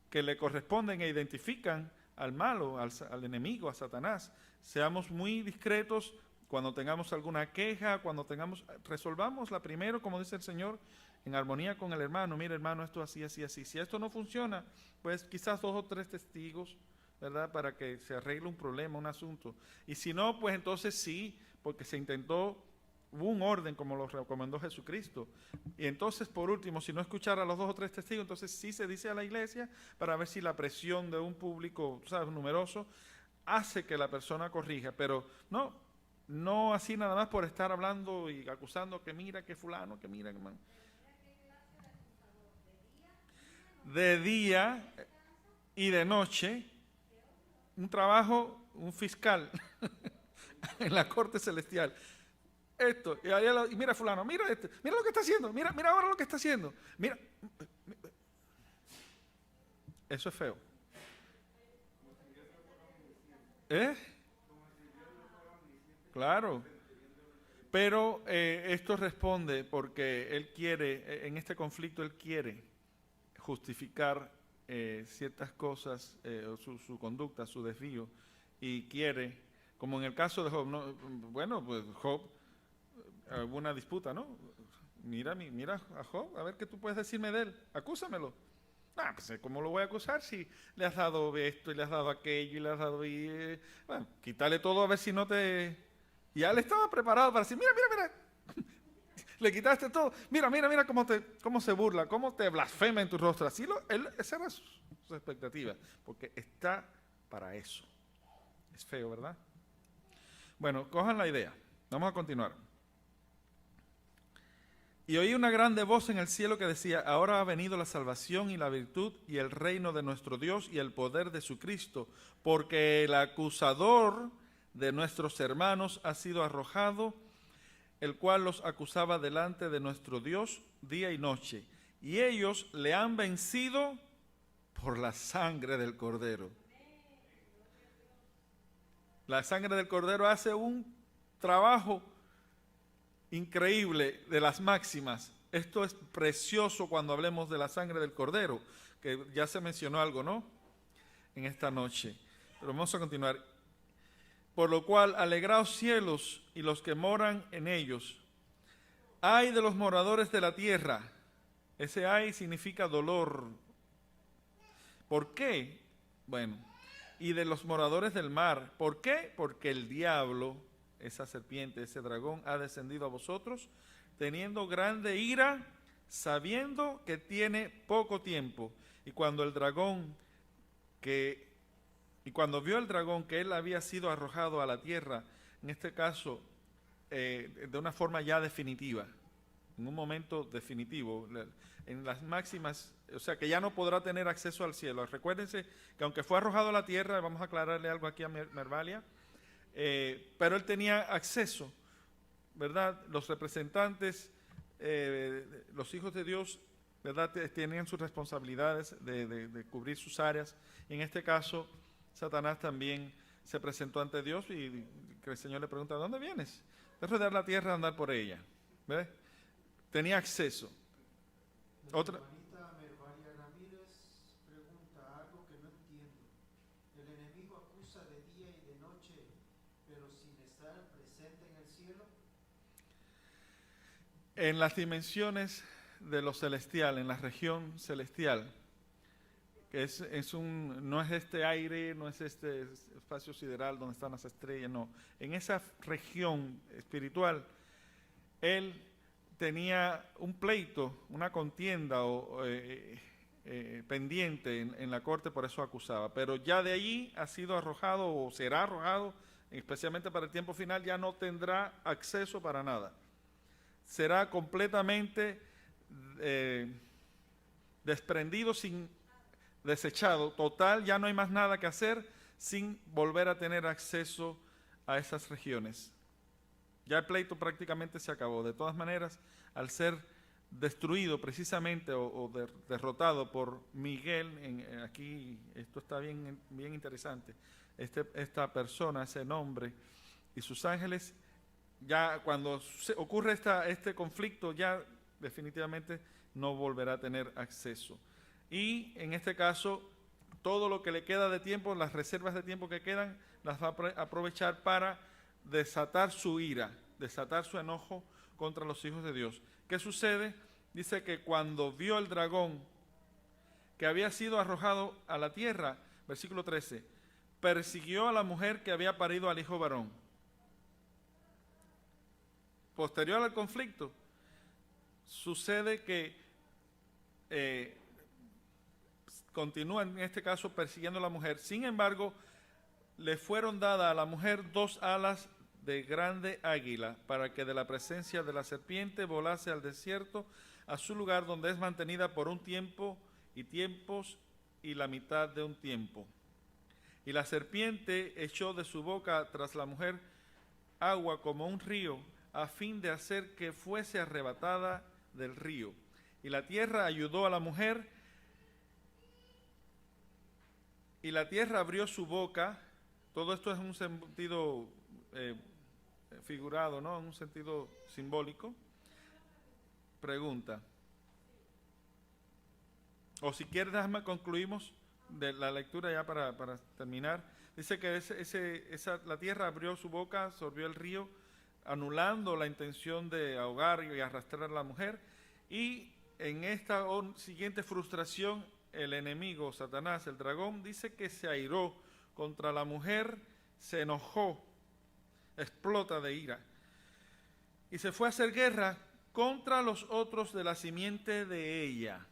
A: que le corresponden e identifican al malo, al enemigo, a Satanás. Seamos muy discretos cuando tengamos alguna queja, resolvámosla primero, como dice el Señor, en armonía con el hermano. Mire, hermano, esto así, así, así. Si esto no funciona, pues quizás 2 o 3 testigos, ¿verdad?, para que se arregle un problema, un asunto. Y si no, pues entonces sí, porque se intentó, hubo un orden como lo recomendó Jesucristo. Y entonces, por último, si no escuchara a los 2 o 3 testigos, entonces sí se dice a la iglesia, para ver si la presión de un público, ¿sabes?, numeroso, hace que la persona corrija. Pero no así nada más por estar hablando y acusando que mira, que fulano, que mira, que man. De día y de noche, un trabajo, un fiscal en la corte celestial. Esto, y mira fulano, mira esto, mira lo que está haciendo, mira ahora lo que está haciendo. Mira. Eso es feo. Claro. Pero esto responde porque él quiere, en este conflicto él quiere justificar ciertas cosas, su conducta, su desvío, y quiere, como en el caso de Job, bueno, pues Job, hubo una disputa, ¿no? Mira a Job, a ver qué tú puedes decirme de él, acúsamelo. Pues ¿cómo lo voy a acusar si le has dado esto y le has dado aquello y le has dado... bueno, quítale todo a ver si no te... Ya le estaba preparado para decir, mira. Le quitaste todo. Mira cómo se burla, cómo te blasfema en tu rostro. Así esa era su expectativa, porque está para eso. Es feo, ¿verdad? Bueno, cojan la idea. Vamos a continuar. Y oí una grande voz en el cielo que decía: ahora ha venido la salvación y la virtud y el reino de nuestro Dios y el poder de su Cristo, porque el acusador de nuestros hermanos ha sido arrojado, el cual los acusaba delante de nuestro Dios día y noche, y ellos le han vencido por la sangre del Cordero. La sangre del Cordero hace un trabajo increíble, de las máximas. Esto es precioso cuando hablemos de la sangre del Cordero, que ya se mencionó algo, ¿no?, en esta noche. Pero vamos a continuar. Por lo cual, alegraos cielos y los que moran en ellos. Ay de los moradores de la tierra. Ese ay significa dolor. ¿Por qué? Bueno, y de los moradores del mar. ¿Por qué? Porque el diablo esa serpiente, ese dragón, ha descendido a vosotros, teniendo grande ira, sabiendo que tiene poco tiempo. Y cuando vio el dragón que él había sido arrojado a la tierra, en este caso, de una forma ya definitiva, en un momento definitivo, en las máximas, o sea que ya no podrá tener acceso al cielo. Recuérdense que aunque fue arrojado a la tierra, vamos a aclararle algo aquí a Mervalia, pero él tenía acceso, ¿verdad? Los representantes, los hijos de Dios, ¿verdad? Tenían sus responsabilidades de cubrir sus áreas. Y en este caso, Satanás también se presentó ante Dios y el Señor le pregunta, ¿de dónde vienes? De rodear la tierra, de andar por ella. ¿Ves? Tenía acceso. Otra.
D: Hermanita Mervalia Ramírez pregunta algo que no entiendo. El enemigo acusa de día y de noche, pero sin estar presente en el cielo.
A: En las dimensiones de lo celestial, en la región celestial, que no es este aire, no es este espacio sideral donde están las estrellas, no. En esa región espiritual, él tenía un pleito, una contienda pendiente en la corte, por eso acusaba. Pero ya de allí ha sido arrojado o será arrojado, especialmente para el tiempo final, ya no tendrá acceso para nada. Será completamente desprendido, desechado, total, ya no hay más nada que hacer sin volver a tener acceso a esas regiones. Ya el pleito prácticamente se acabó. De todas maneras, al ser destruido precisamente o derrotado por Miguel, aquí esto está bien interesante, esta persona, ese nombre y sus ángeles, ya cuando ocurre este conflicto, ya definitivamente no volverá a tener acceso. Y en este caso, todo lo que le queda de tiempo, las reservas de tiempo que quedan, las va a aprovechar para desatar su ira, desatar su enojo contra los hijos de Dios. ¿Qué sucede? Dice que cuando vio el dragón que había sido arrojado a la tierra, versículo 13, persiguió a la mujer que había parido al hijo varón. Posterior al conflicto, sucede que continúa en este caso persiguiendo a la mujer. Sin embargo, le fueron dadas a la mujer 2 alas de grande águila, para que de la presencia de la serpiente volase al desierto, a su lugar donde es mantenida por un tiempo y tiempos y la mitad de un tiempo. Y la serpiente echó de su boca tras la mujer agua como un río, a fin de hacer que fuese arrebatada del río. Y la tierra ayudó a la mujer, y la tierra abrió su boca. Todo esto es un sentido figurado, ¿no? En un sentido simbólico. Pregunta. O si quieres, déjame concluimos de la lectura ya para terminar. Dice que la tierra abrió su boca, sorbió el río, anulando la intención de ahogar y arrastrar a la mujer. Y en esta siguiente frustración, el enemigo, Satanás, el dragón, dice que se airó contra la mujer, se enojó, explota de ira y se fue a hacer guerra contra los otros de la simiente de ella,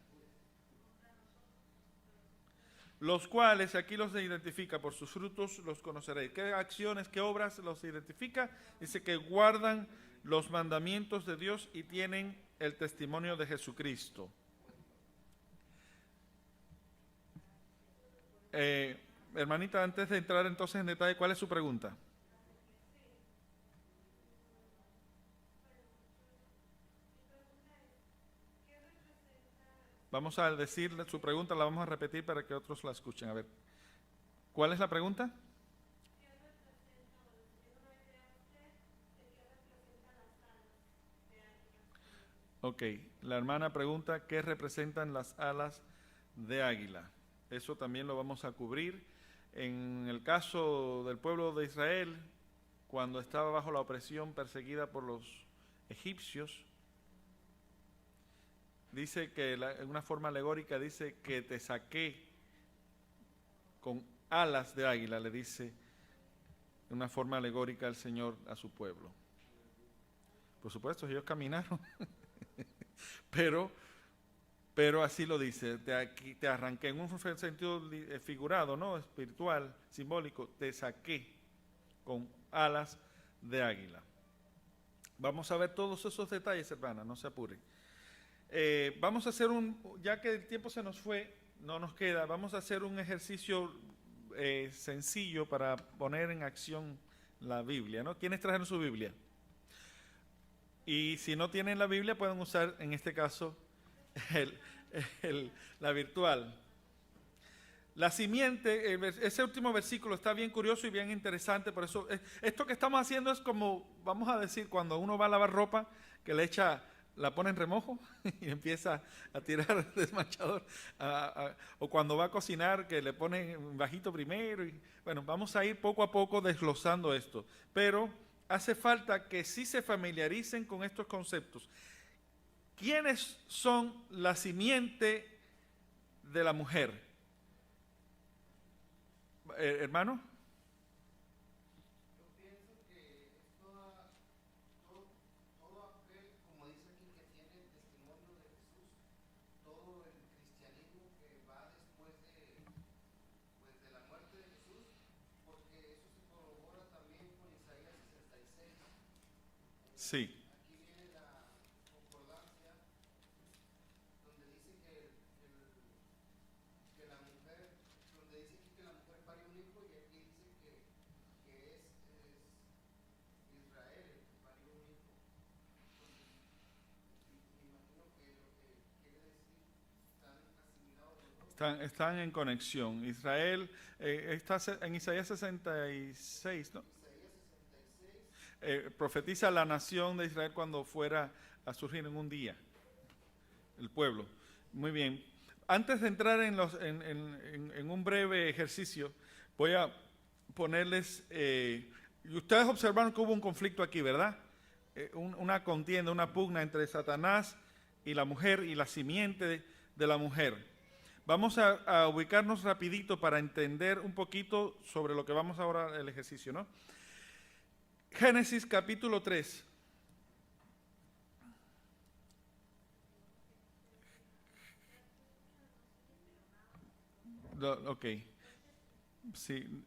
A: los cuales, aquí los identifica, por sus frutos los conoceréis. ¿Qué acciones, qué obras los identifica? Dice que guardan los mandamientos de Dios y tienen el testimonio de Jesucristo. Hermanita, antes de entrar entonces en detalle, ¿cuál es su pregunta? Vamos a decirle su pregunta, la vamos a repetir para que otros la escuchen. A ver, ¿cuál es la pregunta? Ok, la hermana pregunta, ¿qué representan las alas de águila? Eso también lo vamos a cubrir. En el caso del pueblo de Israel, cuando estaba bajo la opresión, perseguida por los egipcios, dice que en una forma alegórica dice que te saqué con alas de águila, le dice de una forma alegórica el Señor a su pueblo. Por supuesto, ellos caminaron, pero así lo dice, te arranqué en un sentido figurado, ¿no? Espiritual, simbólico, te saqué con alas de águila. Vamos a ver todos esos detalles, hermana, no se apuren. Vamos a hacer ya que el tiempo se nos fue, no nos queda, vamos a hacer un ejercicio sencillo para poner en acción la Biblia, ¿no? ¿Quiénes trajeron su Biblia? Y si no tienen la Biblia, pueden usar, en este caso, la virtual. La simiente, ese último versículo está bien curioso y bien interesante, por eso esto que estamos haciendo es como, vamos a decir, cuando uno va a lavar ropa, que la pone en remojo y empieza a tirar desmanchador, o cuando va a cocinar, que le pone bajito primero, y bueno, vamos a ir poco a poco desglosando esto, pero hace falta que sí se familiaricen con estos conceptos. ¿Quiénes son la simiente de la mujer? Hermano.
D: Yo pienso que es todo aquel, como dice aquí, que tiene el testimonio de Jesús, todo el cristianismo que va después de la muerte de Jesús, porque eso se corrobora también con Isaías 66.
A: Sí.
D: Aquí viene la concordancia donde dice que la mujer, donde dice aquí que la mujer parió un hijo y aquí dice que es Israel el que parió un hijo. Entonces, me imagino que lo que quiere decir están asimilados los dos.
A: Están en conexión. Israel está en Isaías 66, ¿no?
D: Isaías 66.
A: Profetiza la nación de Israel cuando fuera a surgir en un día, el pueblo. Muy bien. Antes de entrar en un breve ejercicio, voy a ponerles, ustedes observaron que hubo un conflicto aquí, ¿verdad? Una contienda, una pugna entre Satanás y la mujer y la simiente de la mujer. Vamos a ubicarnos rapidito para entender un poquito sobre lo que vamos ahora el ejercicio, ¿no? Génesis capítulo 3. Ok. Sí,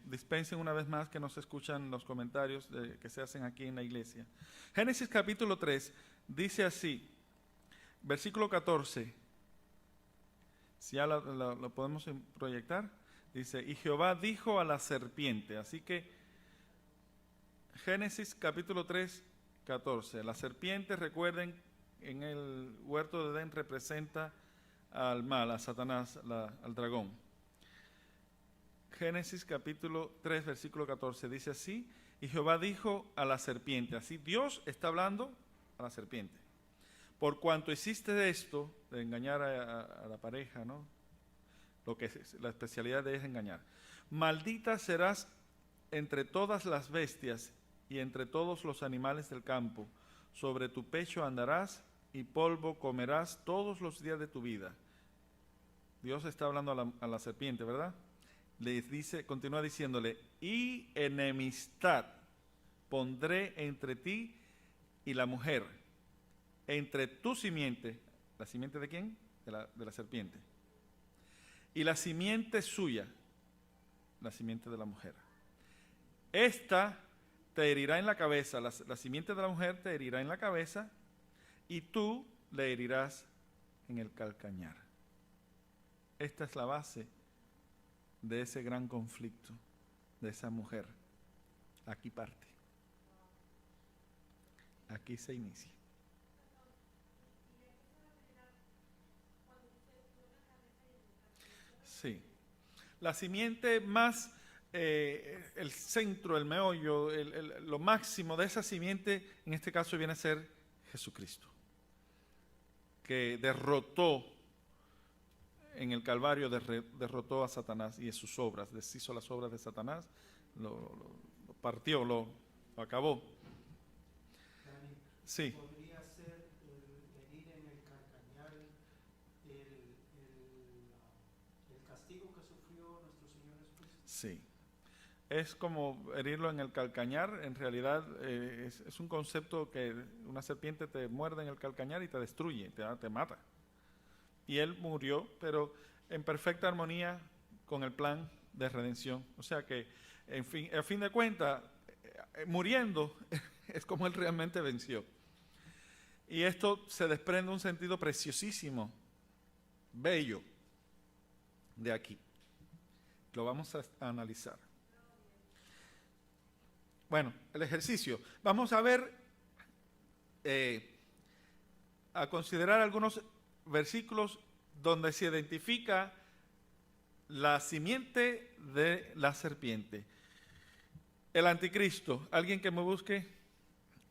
A: dispensen una vez más que no se escuchan los comentarios que se hacen aquí en la iglesia. Génesis capítulo 3 dice así, versículo 14. Si ya lo podemos proyectar. Dice, y Jehová dijo a la serpiente, así que Génesis capítulo 3, 14. La serpiente, recuerden, en el huerto de Edén representa al mal, a Satanás, al dragón. Génesis capítulo 3, versículo 14, dice así, y Jehová dijo a la serpiente, así Dios está hablando a la serpiente, por cuanto hiciste esto, de engañar a la pareja, ¿no? Lo que la especialidad de ella es engañar. Maldita serás entre todas las bestias y entre todos los animales del campo. Sobre tu pecho andarás y polvo comerás todos los días de tu vida. Dios está hablando a la serpiente, ¿verdad? Le dice, continúa diciéndole, y enemistad pondré entre ti y la mujer, entre tu simiente. ¿La simiente de quién? De la serpiente. Y la simiente suya, la simiente de la mujer. Esta te herirá en la cabeza, la simiente de la mujer te herirá en la cabeza, y tú le herirás en el calcañar. Esta es la base de ese gran conflicto, de esa mujer. Aquí parte. Aquí se inicia. Sí. La simiente más, el centro, el meollo, lo máximo de esa simiente, en este caso viene a ser Jesucristo, que derrotó en el Calvario, derrotó a Satanás y sus obras, deshizo las obras de Satanás, lo partió, lo acabó.
D: Dani,
A: Sí.
D: ¿podría ser herir en el calcañar el castigo que sufrió nuestro Señor Jesucristo?
A: Sí. es como herirlo en el calcañar. En realidad es un concepto que una serpiente te muerde en el calcañar y te destruye, te mata. Y él murió, pero en perfecta armonía con el plan de redención. O sea que, en fin, a fin de cuentas, muriendo es como él realmente venció. Y esto se desprende un sentido preciosísimo, bello, de aquí. Lo vamos a analizar. Bueno, el ejercicio. Vamos a ver, a considerar algunos versículos donde se identifica la simiente de la serpiente. El anticristo, alguien que me busque,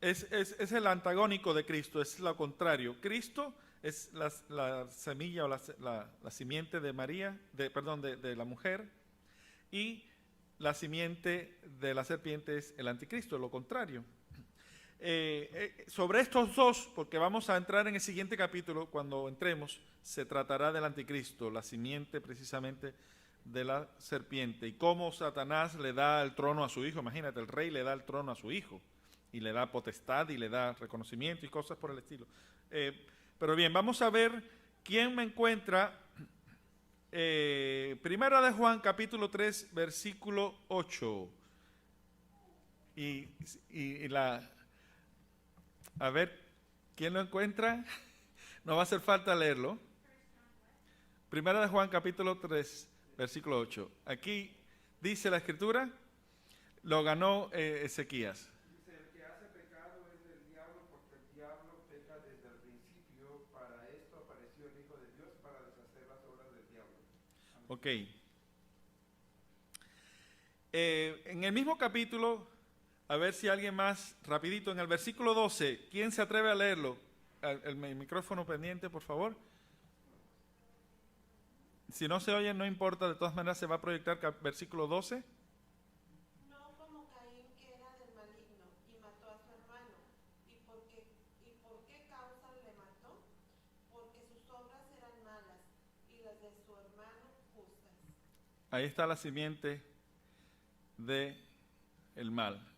A: es el antagónico de Cristo, es lo contrario. Cristo es la semilla o la simiente de María, de la mujer, y la simiente de la serpiente es el anticristo, lo contrario. Sobre estos dos, porque vamos a entrar en el siguiente capítulo, cuando entremos, se tratará del anticristo, la simiente precisamente de la serpiente, y cómo Satanás le da el trono a su hijo. Imagínate, el rey le da el trono a su hijo, y le da potestad, y le da reconocimiento, y cosas por el estilo. Pero bien, vamos a ver quién me encuentra. Primera de Juan, capítulo 3, versículo 8. A ver, ¿quién lo encuentra? No va a hacer falta leerlo. Primera de Juan, capítulo 3, versículo 8. Aquí dice la Escritura, lo ganó Ezequías.
E: Dice, el que hace pecado es del diablo, porque el diablo peca desde el principio. Para esto apareció el Hijo de Dios, para deshacer las obras del diablo. Amén.
A: Ok. En el mismo capítulo, a ver si alguien más, rapidito, en el versículo 12, ¿quién se atreve a leerlo? El micrófono pendiente, por favor. Si no se oye, no importa, de todas maneras se va a proyectar versículo 12.
B: No como Caín, que era del maligno, y mató a su hermano. ¿Y por qué causa le mató? Porque sus obras eran malas, y las de su hermano justas.
A: Ahí está la simiente del mal.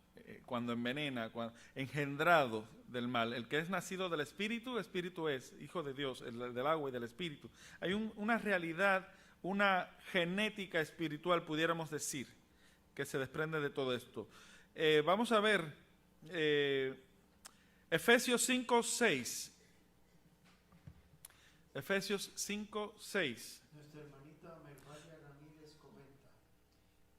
A: Cuando envenena, engendrado del mal. El que es nacido del Espíritu, Espíritu es, Hijo de Dios, del agua y del Espíritu. Hay una realidad, una genética espiritual, pudiéramos decir, que se desprende de todo esto. Vamos a ver Efesios 5, 6. Efesios 5, 6.
D: Nuestra hermanita Mervalia Ramírez comenta: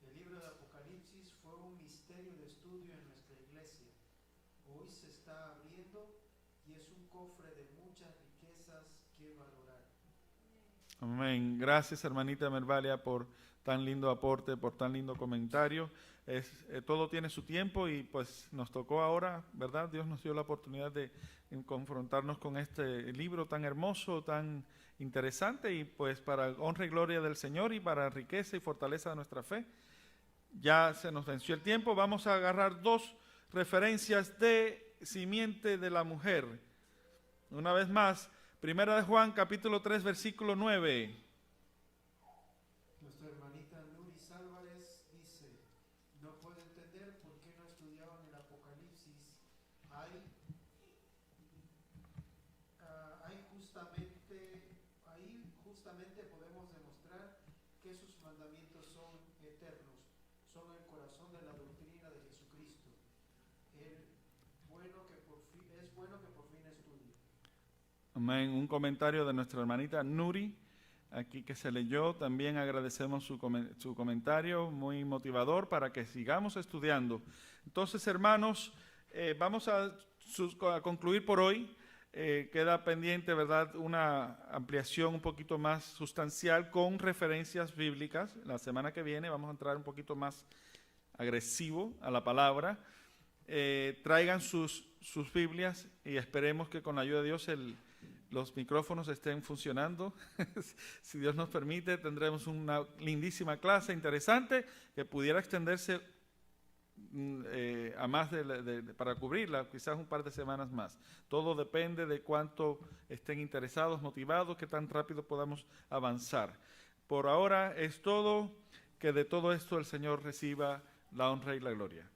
D: el libro de Apocalipsis fue un misterio de estudio en nuestra iglesia. Hoy se está abriendo y es un cofre de muchas riquezas que valorar.
A: Amén. Gracias, hermanita Mervalia, por tan lindo aporte, por tan lindo comentario. Todo tiene su tiempo y pues nos tocó ahora, ¿verdad? Dios nos dio la oportunidad de confrontarnos con este libro tan hermoso, tan interesante, y pues para honra y gloria del Señor y para riqueza y fortaleza de nuestra fe. Ya se nos venció el tiempo. Vamos a agarrar dos referencias de simiente de la mujer. Una vez más, Primera de Juan, capítulo 3, versículo 9.
D: Nuestra hermanita Nuris Álvarez dice: no puedo entender por qué no estudiaban el Apocalipsis. Ahí justamente podemos demostrar que sus mandamientos son eternos, son el corazón de la doctrina de Jesucristo. Es bueno que por fin estudie.
A: Amén. Un comentario de nuestra hermanita Nuri, aquí que se leyó. También agradecemos su comentario, muy motivador para que sigamos estudiando. Entonces, hermanos, vamos a concluir por hoy. Queda pendiente, ¿verdad?, una ampliación un poquito más sustancial con referencias bíblicas. La semana que viene vamos a entrar un poquito más agresivo a la palabra. Traigan sus Biblias y esperemos que con la ayuda de Dios los micrófonos estén funcionando. Si Dios nos permite, tendremos una lindísima clase interesante que pudiera extenderse a más para cubrirla, quizás un par de semanas más. Todo depende de cuánto estén interesados, motivados, qué tan rápido podamos avanzar. Por ahora es todo. Que de todo esto el Señor reciba la honra y la gloria.